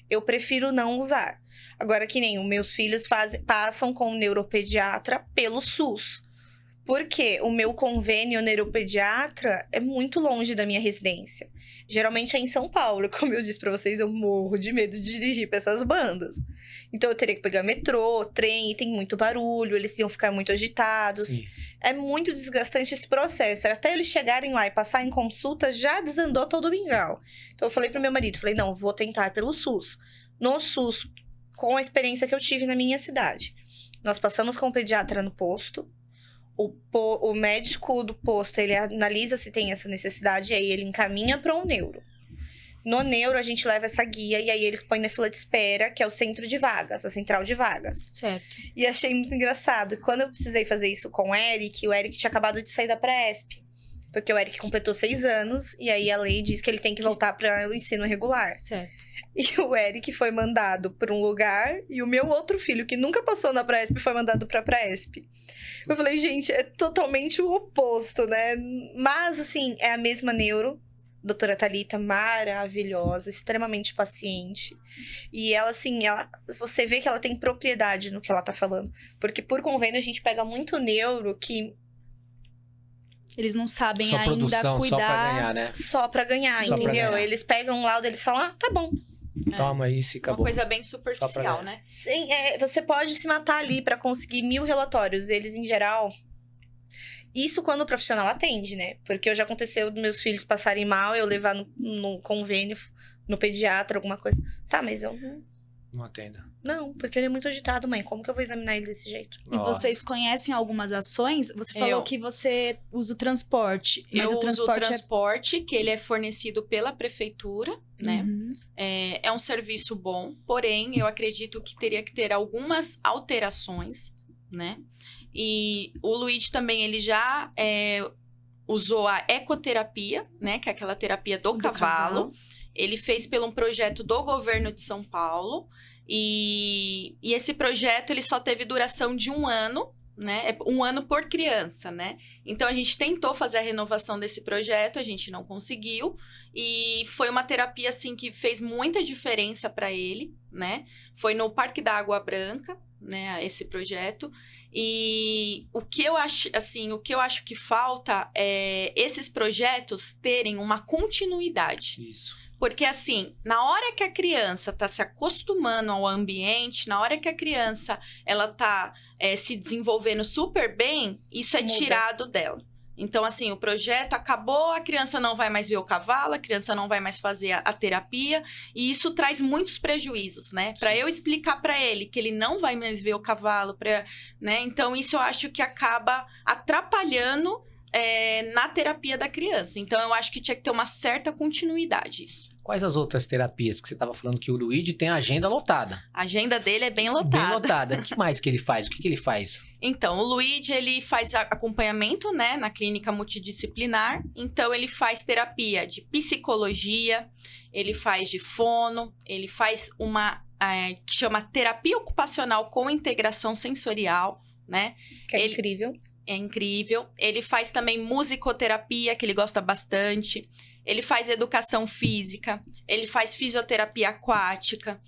eu prefiro não usar. Agora, que nem os meus filhos passam com o neuropediatra pelo SUS. Porque o meu convênio neuropediatra é muito longe da minha residência. Geralmente é em São Paulo. Como eu disse pra vocês, eu morro de medo de dirigir pra essas bandas. Então eu teria que pegar metrô, trem, e tem muito barulho, eles iam ficar muito agitados. Sim. É muito desgastante esse processo. Até eles chegarem lá e passar em consulta, já desandou todo o mingau. Então eu falei pro meu marido, falei, não, vou tentar pelo SUS. No SUS, com a experiência que eu tive na minha cidade. Nós passamos com o pediatra no posto. O médico do posto, ele analisa se tem essa necessidade e aí ele encaminha para um neuro. No neuro, a gente leva essa guia e aí eles põem na fila de espera, que é o centro de vagas, a central de vagas. Certo. E achei muito engraçado. Quando eu precisei fazer isso com o Eric tinha acabado de sair da Praesp. Porque o Eric completou 6 anos e aí a lei diz que ele tem que voltar para o ensino regular. Certo. E o Eric foi mandado para um lugar e o meu outro filho, que nunca passou na Praesp, foi mandado para a Praesp. Eu falei, gente, é totalmente o oposto, né? Mas, assim, é a mesma neuro. Doutora Thalita, maravilhosa, extremamente paciente. E ela, assim, você vê que ela tem propriedade no que ela tá falando. Porque por convênio a gente pega muito neuro que... Eles não sabem Só ainda produção, cuidar. só pra ganhar, né? Só pra ganhar, Só pra entendeu? ganhar. Eles pegam um laudo, eles falam, tá bom. Toma isso e Uma acabou. coisa bem superficial, Só pra- né? Sim, você pode se matar ali pra conseguir 1000 relatórios. Eles, em geral... Isso quando o profissional atende, né? Porque já aconteceu dos meus filhos passarem mal, eu levar no convênio, no pediatra, alguma coisa. Tá, mas eu... Não atenda. Não, porque ele é muito agitado, mãe. Como que eu vou examinar ele desse jeito? E vocês conhecem algumas ações? Você falou Eu. que você usa o transporte. Mas Eu o uso o transporte transporte, que ele é fornecido pela prefeitura, né? Uhum. É um serviço bom, porém, eu acredito que teria que ter algumas alterações, né? E o Luigi também, ele já usou a ecoterapia, né? Que é aquela terapia do cavalo. Ele fez pelo um projeto do governo de São Paulo. E esse projeto, ele só teve duração de 1 ano, né? É 1 ano por criança, né? Então, a gente tentou fazer a renovação desse projeto, a gente não conseguiu. E foi uma terapia, assim, que fez muita diferença para ele, né? Foi no Parque da Água Branca, né? Esse projeto. E o que eu acho que falta é esses projetos terem uma continuidade. Isso. Porque, assim, na hora que a criança tá se acostumando ao ambiente, na hora que a criança, ela tá se desenvolvendo super bem, isso é Muda. tirado dela. Então, assim, o projeto acabou, a criança não vai mais ver o cavalo, a criança não vai mais fazer a terapia, e isso traz muitos prejuízos, né? Para eu explicar para ele que ele não vai mais ver o cavalo, né? Então, isso eu acho que acaba atrapalhando na terapia da criança. Então, eu acho que tinha que ter uma certa continuidade isso. Quais as outras terapias que você estava falando que o Luigi tem a agenda lotada? A agenda dele é bem Bem lotada. lotada. O que mais que ele faz? O que ele faz? Então, o Luigi, ele faz acompanhamento, né, na clínica multidisciplinar. Então, ele faz terapia de psicologia, ele faz de fono, ele faz uma que chama terapia ocupacional com integração sensorial, né? Que é incrível. É incrível. Ele faz também musicoterapia, que ele gosta bastante. Ele faz educação física. Ele faz fisioterapia aquática.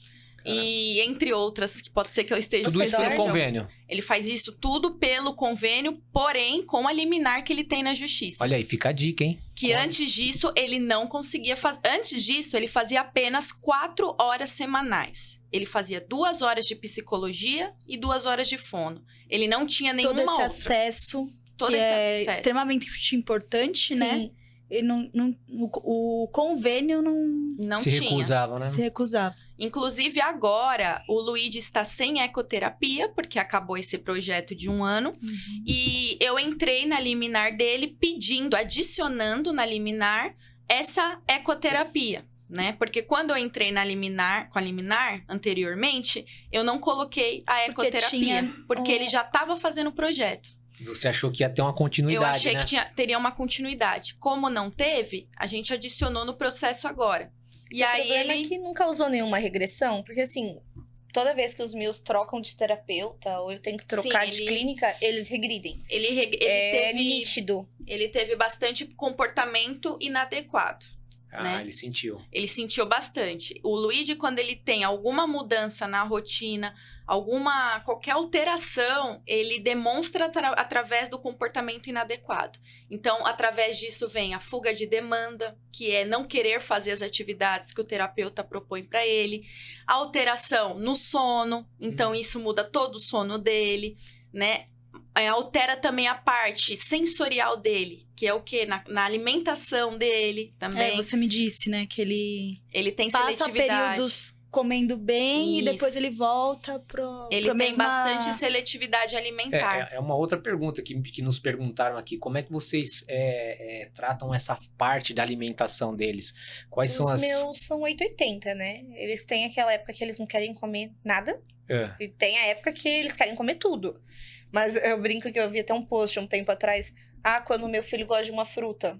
E entre outras, que pode ser que eu esteja Tudo isso pelo esquecendo. convênio. Ele faz isso tudo pelo convênio, porém com a liminar que ele tem na justiça. Olha aí, fica a dica, hein? Que antes disso, ele não conseguia fazer. Antes disso, ele fazia apenas 4 horas semanais. Ele fazia 2 horas de psicologia e 2 horas de fono. Ele não tinha nenhuma todo esse outra. acesso Todo que esse é acesso. extremamente importante, né? Sim. E o convênio não Não Se tinha. recusavam, né? se recusava. Inclusive, agora, o Luigi está sem ecoterapia, porque acabou esse projeto de 1 ano. E eu entrei na liminar dele pedindo, adicionando na liminar essa ecoterapia, né? Porque quando eu entrei na liminar, com a liminar anteriormente, eu não coloquei a Porque ecoterapia, tinha porque ele já estava fazendo o projeto. Você achou que ia ter uma Eu continuidade, achei né? que teria uma continuidade. Como não teve, a gente adicionou no processo agora. E O aí problema ele... é que não causou nenhuma regressão, porque assim, toda vez que os meus trocam de terapeuta ou eu tenho que trocar Sim, de ele- clínica, eles regridem. Ele É teve... nítido. Ele teve bastante comportamento inadequado. né? Ele sentiu. Ele sentiu bastante. O Luigi, quando ele tem alguma mudança na rotina, qualquer alteração, ele demonstra através do comportamento inadequado. Então, através disso vem a fuga de demanda, que é não querer fazer as atividades que o terapeuta propõe para ele. A alteração no sono, então isso muda todo o sono dele, né? Altera também a parte sensorial dele, que é o quê? Na alimentação dele também. Você me disse, né, que ele Ele tem passa seletividade. períodos comendo bem Isso. e depois ele volta pro Ele pra tem mesma... bastante seletividade alimentar. É uma outra pergunta que nos perguntaram aqui. Como é que vocês tratam essa parte da alimentação deles? Quais são Os as... meus são 880, né? Eles têm aquela época que eles não querem comer nada. E tem a época que eles querem comer tudo. Mas eu brinco que eu vi até um post um tempo atrás. Quando meu filho gosta de uma fruta.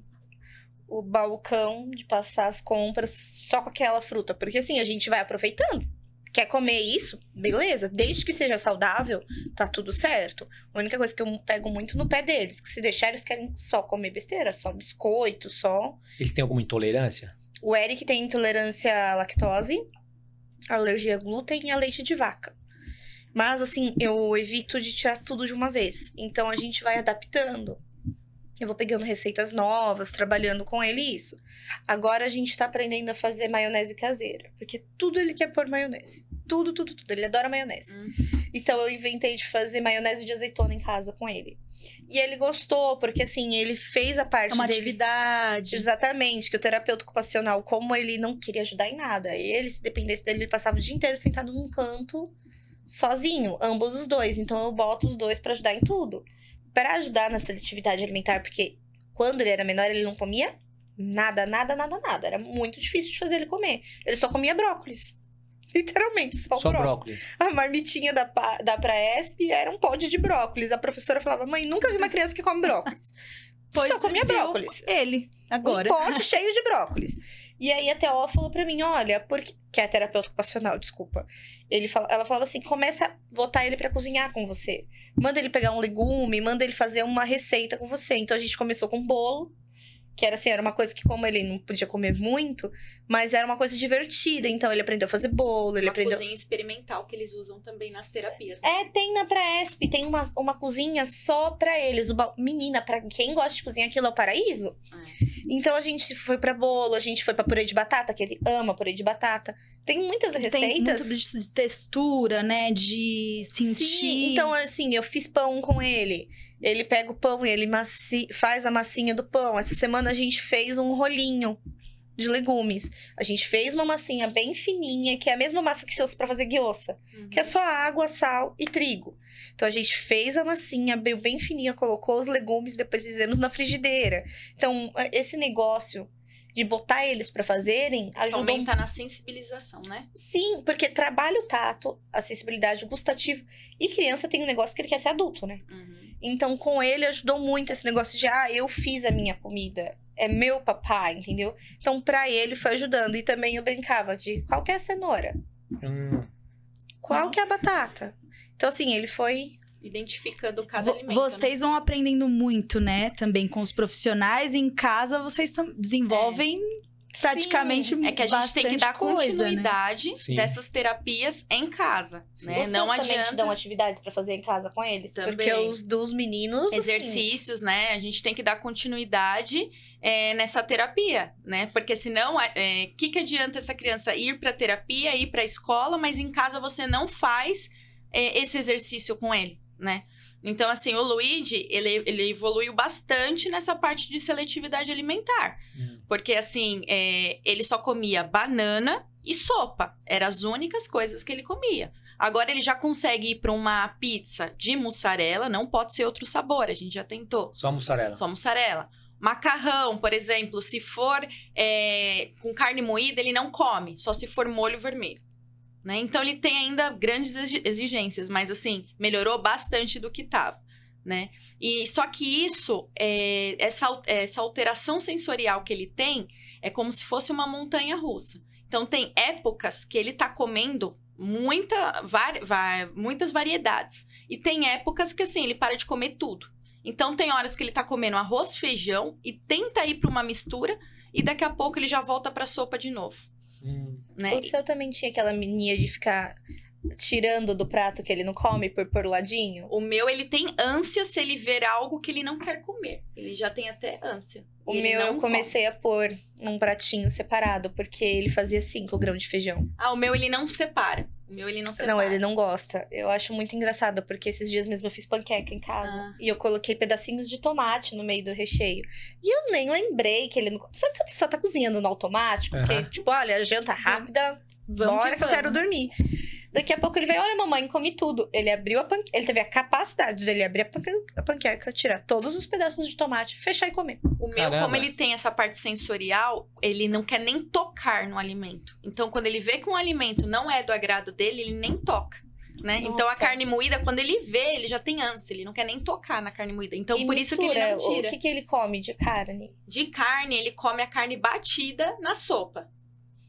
O balcão de passar as compras só com aquela fruta. Porque assim, a gente vai aproveitando. Quer comer isso? Beleza. Desde que seja saudável, tá tudo certo. A única coisa que eu pego muito no pé deles, que se deixar eles querem só comer besteira, só biscoito, só... Eles têm alguma intolerância? O Eric tem intolerância à lactose, alergia a glúten e a leite de vaca. Mas, assim, eu evito de tirar tudo de uma vez. Então, a gente vai adaptando. Eu vou pegando receitas novas, trabalhando com ele isso. Agora, a gente tá aprendendo a fazer maionese caseira. Porque tudo ele quer pôr maionese. Tudo, tudo, tudo. Ele adora maionese. Então, eu inventei de fazer maionese de azeitona em casa com ele. E ele gostou, porque, assim, ele fez a parte É uma dele... atividade. Exatamente, que o terapeuta ocupacional, como ele não queria ajudar em nada, ele, se dependesse dele, ele passava o dia inteiro sentado num canto, sozinho, ambos os dois. Então eu boto os dois pra ajudar em tudo. Pra ajudar na seletividade alimentar, porque quando ele era menor, ele não comia nada, nada, nada, nada. Era muito difícil de fazer ele comer. Ele só comia brócolis. Literalmente, só brócolis. Brócolis. A marmitinha da Praesp era um pote de brócolis. A professora falava, mãe, nunca vi uma criança que come brócolis. Só comia viu brócolis. Ele, agora. Um pote cheio de brócolis. E aí a Teó falou pra mim, olha, que é a terapeuta ocupacional, desculpa. Ela falava assim, começa a botar ele pra cozinhar com você. Manda ele pegar um legume, manda ele fazer uma receita com você. Então a gente começou com bolo, que era assim, era uma coisa que como ele não podia comer muito, mas era uma coisa divertida. Então ele aprendeu a fazer bolo, ele Uma aprendeu... cozinha experimental que eles usam também nas terapias. Né? Tem na Praesp, tem uma cozinha só pra eles. Menina, pra quem gosta de cozinhar, aquilo é o paraíso. Então a gente foi pra bolo, a gente foi pra purê de batata, que ele ama purê de batata. Tem muitas Tem receitas. muito de textura, né? De sentir. Sim, então assim, eu fiz pão com ele. Ele pega o pão e ele faz a massinha do pão. Essa semana a gente fez um rolinho de legumes. A gente fez uma massinha bem fininha, que é a mesma massa que se usa pra fazer guiosa. Que é só água, sal e trigo. Então a gente fez a massinha bem fininha, colocou os legumes, depois fizemos na frigideira. Então esse negócio de botar eles pra fazerem Isso ajudou. aumenta na sensibilização, né? Sim, porque trabalha o tato, a sensibilidade, o gustativo. E criança tem um negócio que ele quer ser adulto, né? Então, com ele, ajudou muito esse negócio de, eu fiz a minha comida. É meu papai, entendeu? Então, pra ele, foi ajudando. E também eu brincava de, qual que é a cenoura? Qual que é a batata? Então, assim, ele foi... Identificando cada alimento. Vocês vão aprendendo muito, né? Também com os profissionais. Em casa, vocês desenvolvem praticamente É que a gente tem que dar coisa, continuidade Sim. dessas terapias em casa, né? Vocês Não também adianta... te dão atividades pra fazer em casa com eles? Também. Porque os dos meninos, assim, Exercícios, né? A gente tem que dar continuidade nessa terapia, né? Porque senão, que adianta essa criança ir pra terapia, ir pra escola, mas em casa você não faz esse exercício com ele, né? Então, assim, o Luigi, ele evoluiu bastante nessa parte de seletividade alimentar. Porque, assim, ele só comia banana e sopa. Eram as únicas coisas que ele comia. Agora, ele já consegue ir para uma pizza de mussarela. Não pode ser outro sabor, a gente já tentou. Só mussarela. Só mussarela. Macarrão, por exemplo, se for com carne moída, ele não come. Só se for molho vermelho. Né? Então, ele tem ainda grandes exigências, mas, assim, melhorou bastante do que estava. né? E só que isso, essa alteração sensorial que ele tem é como se fosse uma montanha russa. Então, tem épocas que ele tá comendo muitas variedades. E tem épocas que, assim, ele para de comer tudo. Então, tem horas que ele tá comendo arroz, feijão e tenta ir para uma mistura e daqui a pouco ele já volta pra sopa de novo. Né? O seu também tinha aquela mania de ficar tirando do prato que ele não come por pôr o ladinho? O meu, ele tem ânsia se ele ver algo que ele não quer comer. Ele já tem até ânsia. O E ele meu não eu comecei a pôr num pratinho separado, porque ele fazia 5 grãos de feijão. O meu ele não separa. O meu ele não separa. Não, ele não gosta. Eu acho muito engraçado, porque esses dias mesmo eu fiz panqueca em casa. E eu coloquei pedacinhos de tomate no meio do recheio. E eu nem lembrei que ele não... Sabe que você só tá cozinhando no automático? Porque, tipo, olha, janta rápida, bora que eu quero dormir. Daqui a pouco ele veio, olha, mamãe, comi tudo. Ele abriu a panqueca, ele teve a capacidade dele abrir a panqueca, tirar todos os pedaços de tomate, fechar e comer. O meu, Caramba. como ele tem essa parte sensorial, ele não quer nem tocar no alimento. Então, quando ele vê que um alimento não é do agrado dele, ele nem toca. Né? Então, a carne moída, quando ele vê, ele já tem ânsia. Ele não quer nem tocar na carne moída. Então, E por isso que ele não tira. O que ele come de carne? De carne, ele come a carne batida na sopa.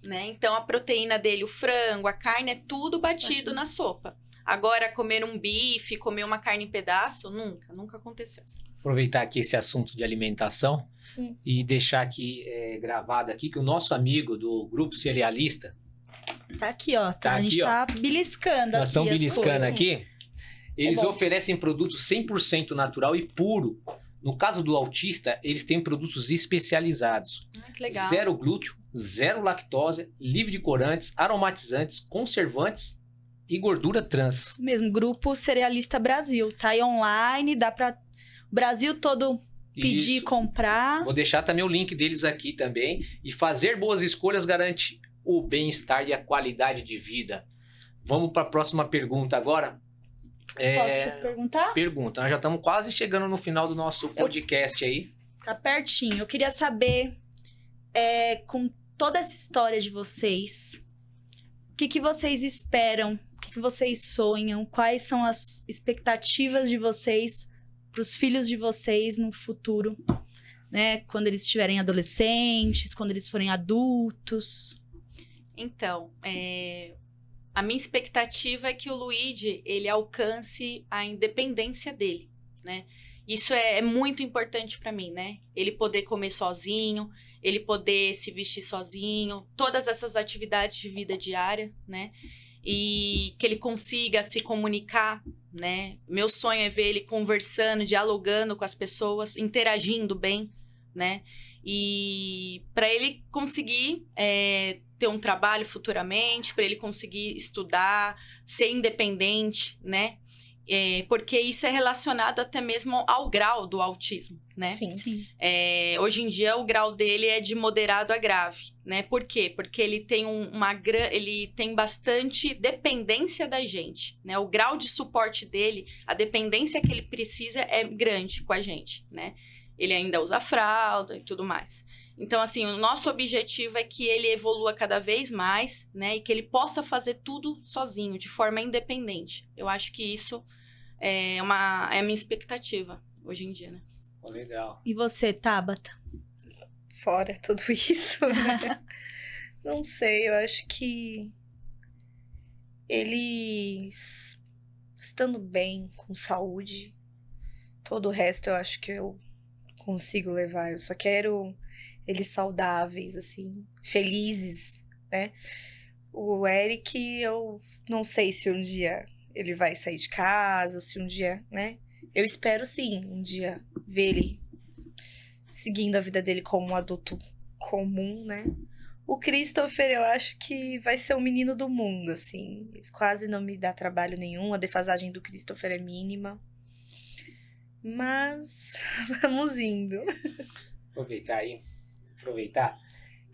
Né? Então, a proteína dele, o frango, a carne, é tudo batido na sopa. Agora, comer um bife, comer uma carne em pedaço, nunca aconteceu. Aproveitar aqui esse assunto de alimentação e deixar aqui gravado aqui que o nosso amigo do Grupo Cerealista, Tá aqui, ó. Tá a gente aqui, ó. tá beliscando nós aqui estamos as beliscando coisas. aqui, eles bom. oferecem produtos 100% natural e puro. No caso do autista, eles têm produtos especializados. Que legal. Zero glúten, zero lactose, livre de corantes, aromatizantes, conservantes e gordura trans. Isso mesmo, Grupo Cerealista Brasil. Tá aí online, dá pra o Brasil todo pedir e Isso. comprar. Vou deixar também o link deles aqui também. E fazer boas escolhas garante o bem-estar e a qualidade de vida. Vamos para a próxima pergunta agora. Posso perguntar? Pergunta. Nós já estamos quase chegando no final do nosso podcast aí. Tá pertinho. Eu queria saber, com toda essa história de vocês, o que vocês esperam? O que vocês sonham? Quais são as expectativas de vocês para os filhos de vocês no futuro? Né? Quando eles estiverem adolescentes, quando eles forem adultos. Então, a minha expectativa é que o Luigi, ele alcance a independência dele, né? Isso é muito importante para mim, né? Ele poder comer sozinho, ele poder se vestir sozinho, todas essas atividades de vida diária, né? E que ele consiga se comunicar, né? Meu sonho é ver ele conversando, dialogando com as pessoas, interagindo bem, né? E para ele conseguir ter um trabalho futuramente, para ele conseguir estudar, ser independente, né? Porque isso é relacionado até mesmo ao grau do autismo, né? Sim. Hoje em dia, o grau dele é de moderado a grave, né? Por quê? Porque ele tem ele tem bastante dependência da gente, né? O grau de suporte dele, a dependência que ele precisa é grande com a gente, né? Ele ainda usa fralda e tudo mais. Então, assim, o nosso objetivo é que ele evolua cada vez mais, né? E que ele possa fazer tudo sozinho, de forma independente. Eu acho que isso é a minha expectativa hoje em dia, né? Legal. E você, Tabata? Fora tudo isso, né? Não sei, eu acho que eles estando bem, com saúde, todo o resto eu acho que eu consigo levar. Eu só quero eles saudáveis, assim, felizes, né? O Eric, eu não sei se um dia ele vai sair de casa, ou se um dia, né? Eu espero sim, um dia ver ele seguindo a vida dele como um adulto comum, né? O Christopher, eu acho que vai ser o menino do mundo, assim. Ele quase não me dá trabalho nenhum, a defasagem do Christopher é mínima. Mas vamos indo. Aproveitar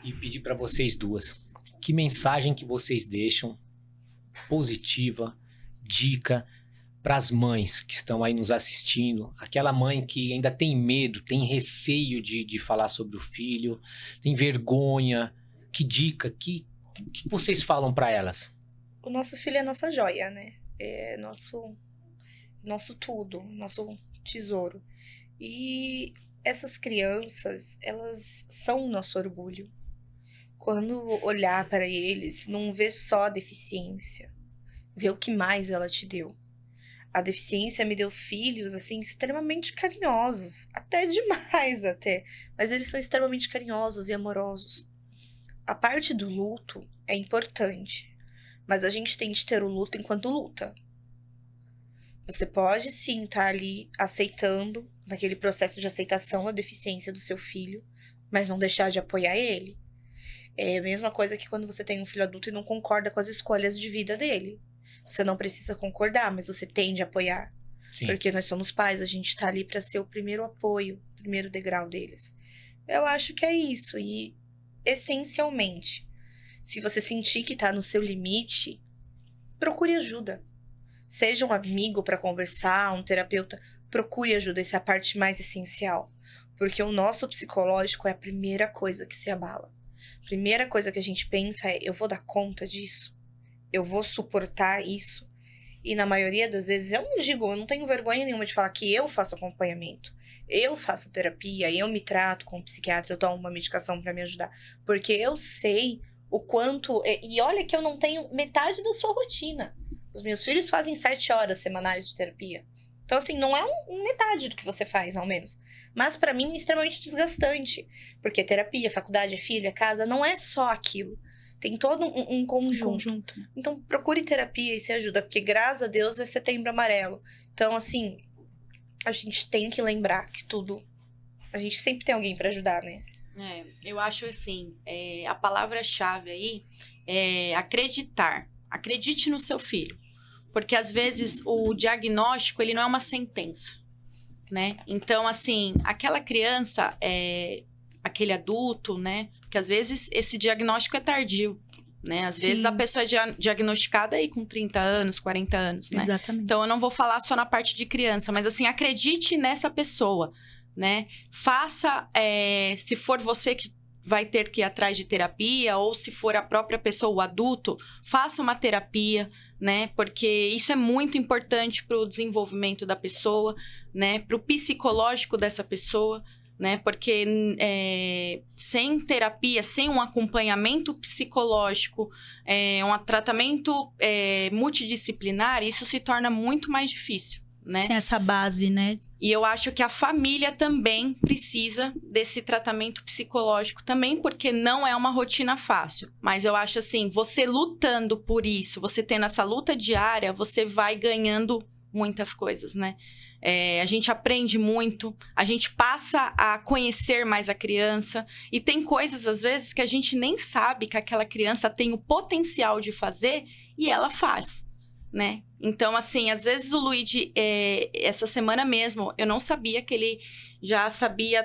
e pedir para vocês duas. Que mensagem que vocês deixam, positiva, dica, para as mães que estão aí nos assistindo, aquela mãe que ainda tem medo, tem receio de falar sobre o filho, tem vergonha, que dica, que vocês falam para elas? O nosso filho é nossa joia, né? É nosso tudo, nosso tesouro. E essas crianças, elas são o nosso orgulho. Quando olhar para eles, não vê só a deficiência, vê o que mais ela te deu. A deficiência me deu filhos, assim, extremamente carinhosos. Até demais, até. Mas eles são extremamente carinhosos e amorosos. A parte do luto é importante. Mas a gente tem de ter o luto enquanto luta. Você pode, sim, estar ali aceitando, naquele processo de aceitação da deficiência do seu filho, mas não deixar de apoiar ele. É a mesma coisa que quando você tem um filho adulto e não concorda com as escolhas de vida dele. Você não precisa concordar, mas você tem de apoiar. Sim. Porque nós somos pais, a gente tá ali para ser o primeiro apoio, o primeiro degrau deles. Eu acho que é isso. E, essencialmente, se você sentir que tá no seu limite, procure ajuda. Seja um amigo para conversar, um terapeuta, procure ajuda. Essa é a parte mais essencial. Porque o nosso psicológico é a primeira coisa que se abala. A primeira coisa que a gente pensa é, eu vou dar conta disso? Eu vou suportar isso? E na maioria das vezes, eu não tenho vergonha nenhuma de falar que eu faço acompanhamento. Eu faço terapia, eu me trato com um psiquiatra, eu tomo uma medicação para me ajudar. Porque eu sei o quanto... E olha que eu não tenho metade da sua rotina. Os meus filhos fazem 7 horas semanais de terapia. Então, assim, não é metade do que você faz, ao menos. Mas, pra mim, é extremamente desgastante. Porque terapia, faculdade, filho, casa, não é só aquilo. Tem todo um conjunto. Então, procure terapia e se ajuda. Porque, graças a Deus, é Setembro Amarelo. Então, assim, a gente tem que lembrar que tudo... A gente sempre tem alguém pra ajudar, né? Eu acho assim, a palavra-chave aí é acreditar. Acredite no seu filho. Porque, às vezes, o diagnóstico, ele não é uma sentença, né? Então, assim, aquela criança, aquele adulto, né? Porque, às vezes, esse diagnóstico é tardio, né? Às vezes, a pessoa é diagnosticada aí com 30 anos, 40 anos, né? Exatamente. Então, eu não vou falar só na parte de criança, mas, assim, acredite nessa pessoa, né? Faça, se for você que vai ter que ir atrás de terapia, ou se for a própria pessoa, o adulto, faça uma terapia, né? Porque isso é muito importante para o desenvolvimento da pessoa, né? Para o psicológico dessa pessoa, né? Porque sem terapia, sem um acompanhamento psicológico, um tratamento multidisciplinar, isso se torna muito mais difícil, né? Sem essa base, né? E eu acho que a família também precisa desse tratamento psicológico também, porque não é uma rotina fácil. Mas eu acho assim, você lutando por isso, você tendo essa luta diária, você vai ganhando muitas coisas, né? A gente aprende muito, a gente passa a conhecer mais a criança. E tem coisas, às vezes, que a gente nem sabe que aquela criança tem o potencial de fazer e ela faz, né? Então, assim, às vezes o Luigi, essa semana mesmo, eu não sabia que ele já sabia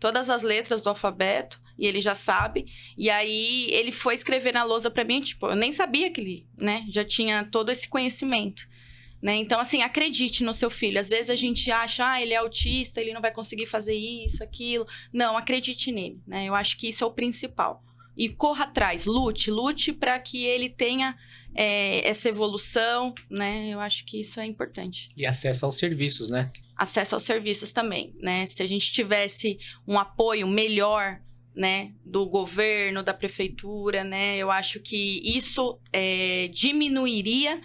todas as letras do alfabeto, e ele já sabe. E aí, ele foi escrever na lousa pra mim, tipo, eu nem sabia que ele, né, já tinha todo esse conhecimento, né? Então, assim, acredite no seu filho. Às vezes a gente acha, ele é autista, ele não vai conseguir fazer isso, aquilo. Não, acredite nele, né? Eu acho que isso é o principal. E corra atrás, lute para que ele tenha essa evolução, né? Eu acho que isso é importante. E acesso aos serviços, né? Acesso aos serviços também, né? Se a gente tivesse um apoio melhor, né, do governo, da prefeitura, né? Eu acho que isso diminuiria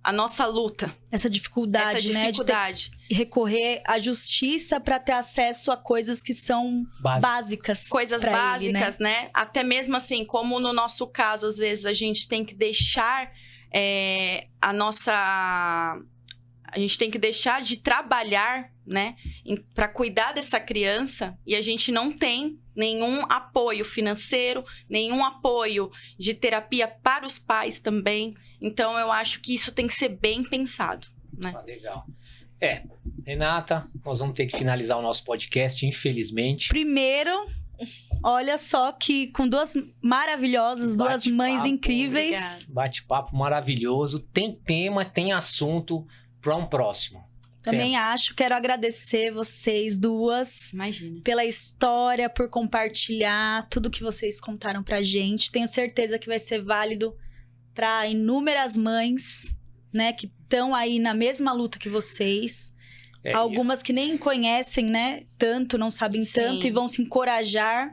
a nossa luta. Essa dificuldade, né? De ter que recorrer à justiça para ter acesso a coisas que são básicas. Coisas básicas, ele, né? Até mesmo assim, como no nosso caso, às vezes a gente tem que deixar a gente tem que deixar de trabalhar, né, para cuidar dessa criança, e a gente não tem nenhum apoio financeiro, nenhum apoio de terapia para os pais também. Então, eu acho que isso tem que ser bem pensado, né? Legal. Renata, nós vamos ter que finalizar o nosso podcast, infelizmente. Primeiro, olha só que com duas maravilhosas, duas mães incríveis. Obrigada. Bate-papo maravilhoso. Tem tema, tem assunto para um próximo. Também quero agradecer vocês duas. Imagina. Pela história, por compartilhar tudo que vocês contaram pra gente. Tenho certeza que vai ser válido para inúmeras mães, né, que estão aí na mesma luta que vocês. Algumas que nem conhecem, né, tanto, não sabem Sim. tanto e vão se encorajar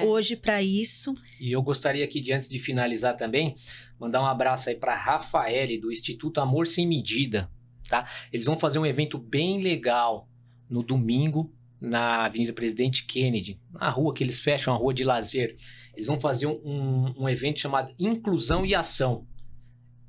hoje para isso. E eu gostaria aqui, antes de finalizar também, mandar um abraço aí para Rafaele, do Instituto Amor Sem Medida, tá? Eles vão fazer um evento bem legal no domingo, na Avenida Presidente Kennedy, na rua que eles fecham, a rua de lazer. Eles vão fazer um evento chamado Inclusão e Ação.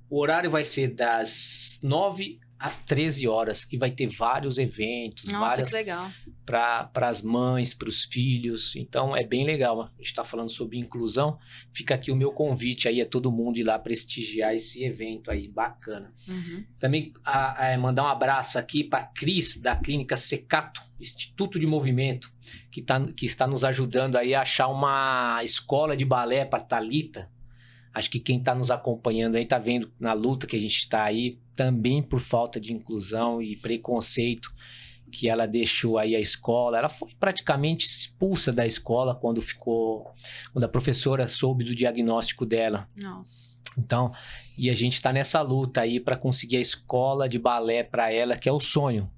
O horário vai ser das 9 às 13 horas e vai ter vários eventos, Nossa, que legal. para as mães, para os filhos. Então é bem legal. A gente está falando sobre inclusão. Fica aqui o meu convite aí a todo mundo ir lá prestigiar esse evento aí, bacana. Uhum. Também mandar um abraço aqui para a Cris, da Clínica Secato, Instituto de Movimento, que está nos ajudando aí a achar uma escola de balé para Thalita. Acho que quem está nos acompanhando aí está vendo na luta que a gente está aí, também por falta de inclusão e preconceito que ela deixou aí a escola. Ela foi praticamente expulsa da escola quando a professora soube do diagnóstico dela. Nossa. Então, e a gente está nessa luta aí para conseguir a escola de balé para ela, que é o sonho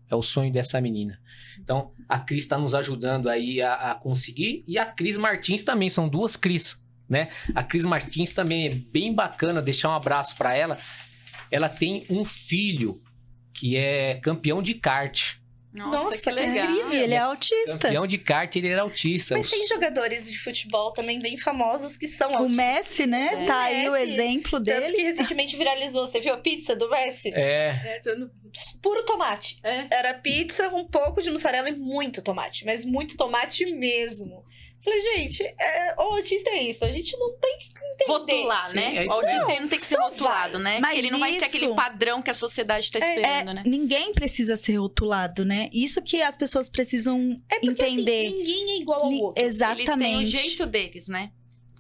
dessa menina. Então, a Cris está nos ajudando aí a conseguir, e a Cris Martins também, são duas Cris, né? A Cris Martins também é bem bacana, deixar um abraço para ela. Ela tem um filho que é campeão de kart. Nossa, que legal. incrível. E ele é autista. Campeão de kart, ele era autista. Mas tem jogadores de futebol também bem famosos que são O autistas. Messi, né? É. Tá aí o Messi, exemplo Tanto dele. que recentemente viralizou. Você viu a pizza do Messi? Puro tomate. Era pizza, um pouco de mussarela e muito tomate. Mas muito tomate mesmo. Falei, gente, o autista é isso. A gente não tem que entender. Rotular, Sim, né? é O isso autista mesmo. ele não tem que ser rotulado, né? Mas Porque ele não vai ser isso- aquele padrão que a sociedade tá esperando, né? Ninguém precisa ser rotulado, né? Isso que as pessoas precisam É porque entender. assim, ninguém é igual ao outro. Exatamente. Eles têm o jeito deles, né?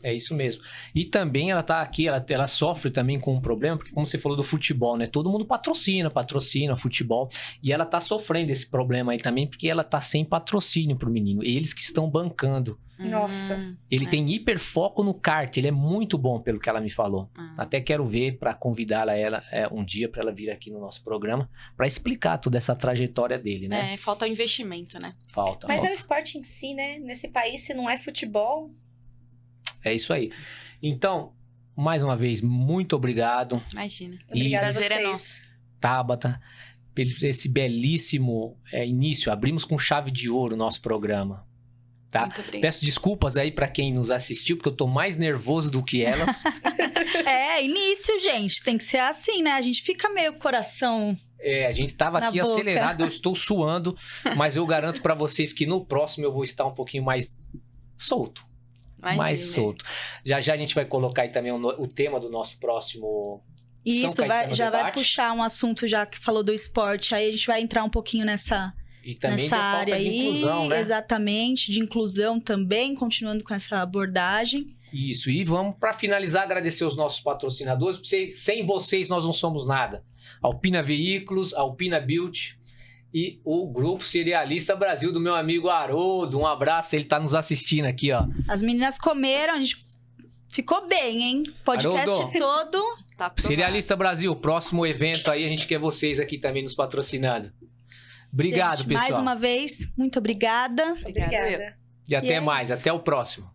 É isso mesmo. E também ela tá aqui, ela sofre também com um problema, porque como você falou do futebol, né? Todo mundo patrocina futebol. E ela tá sofrendo esse problema aí também, porque ela tá sem patrocínio pro menino. Eles que estão bancando. Nossa. Ele tem hiperfoco no kart, ele é muito bom pelo que ela me falou. Até quero ver para convidá-la um dia para ela vir aqui no nosso programa para explicar toda essa trajetória dele, né? Falta o investimento, né? Falta. Mas é o esporte em si, né? Nesse país, se não é futebol... É isso aí. Então, mais uma vez, muito obrigado, Imagina. Obrigada a prazer é vocês. Tabata, pelo esse belíssimo início. Abrimos com chave de ouro o nosso programa. Tá? Muito obrigada. Peço desculpas aí para quem nos assistiu, porque eu tô mais nervoso do que elas. Início, gente. Tem que ser assim, né? A gente fica meio coração. A gente tava Na aqui boca. acelerado, eu estou suando, mas eu garanto para vocês que no próximo eu vou estar um pouquinho mais solto. Imagina. Mais solto. Já já a gente vai colocar aí também o tema do nosso próximo... Isso, Caetano já vai Debate. puxar um assunto já que falou do esporte. Aí a gente vai entrar um pouquinho nessa E também da área falta de aí. inclusão, né? Exatamente, de inclusão também, continuando com essa abordagem. Isso, e vamos para finalizar agradecer os nossos patrocinadores, porque sem vocês nós não somos nada. Alpina Veículos, Alpina Built e o Grupo Cerealista Brasil do meu amigo Haroldo. Um abraço, ele tá nos assistindo aqui, ó. As meninas comeram, a gente ficou bem, hein? Podcast Haroldo. todo. Tá aprovado. Cerealista Brasil, próximo evento aí, a gente quer vocês aqui também nos patrocinando. Obrigado, Gente, pessoal. mais uma vez, muito obrigada. Obrigada. E até é mais, isso. até o próximo.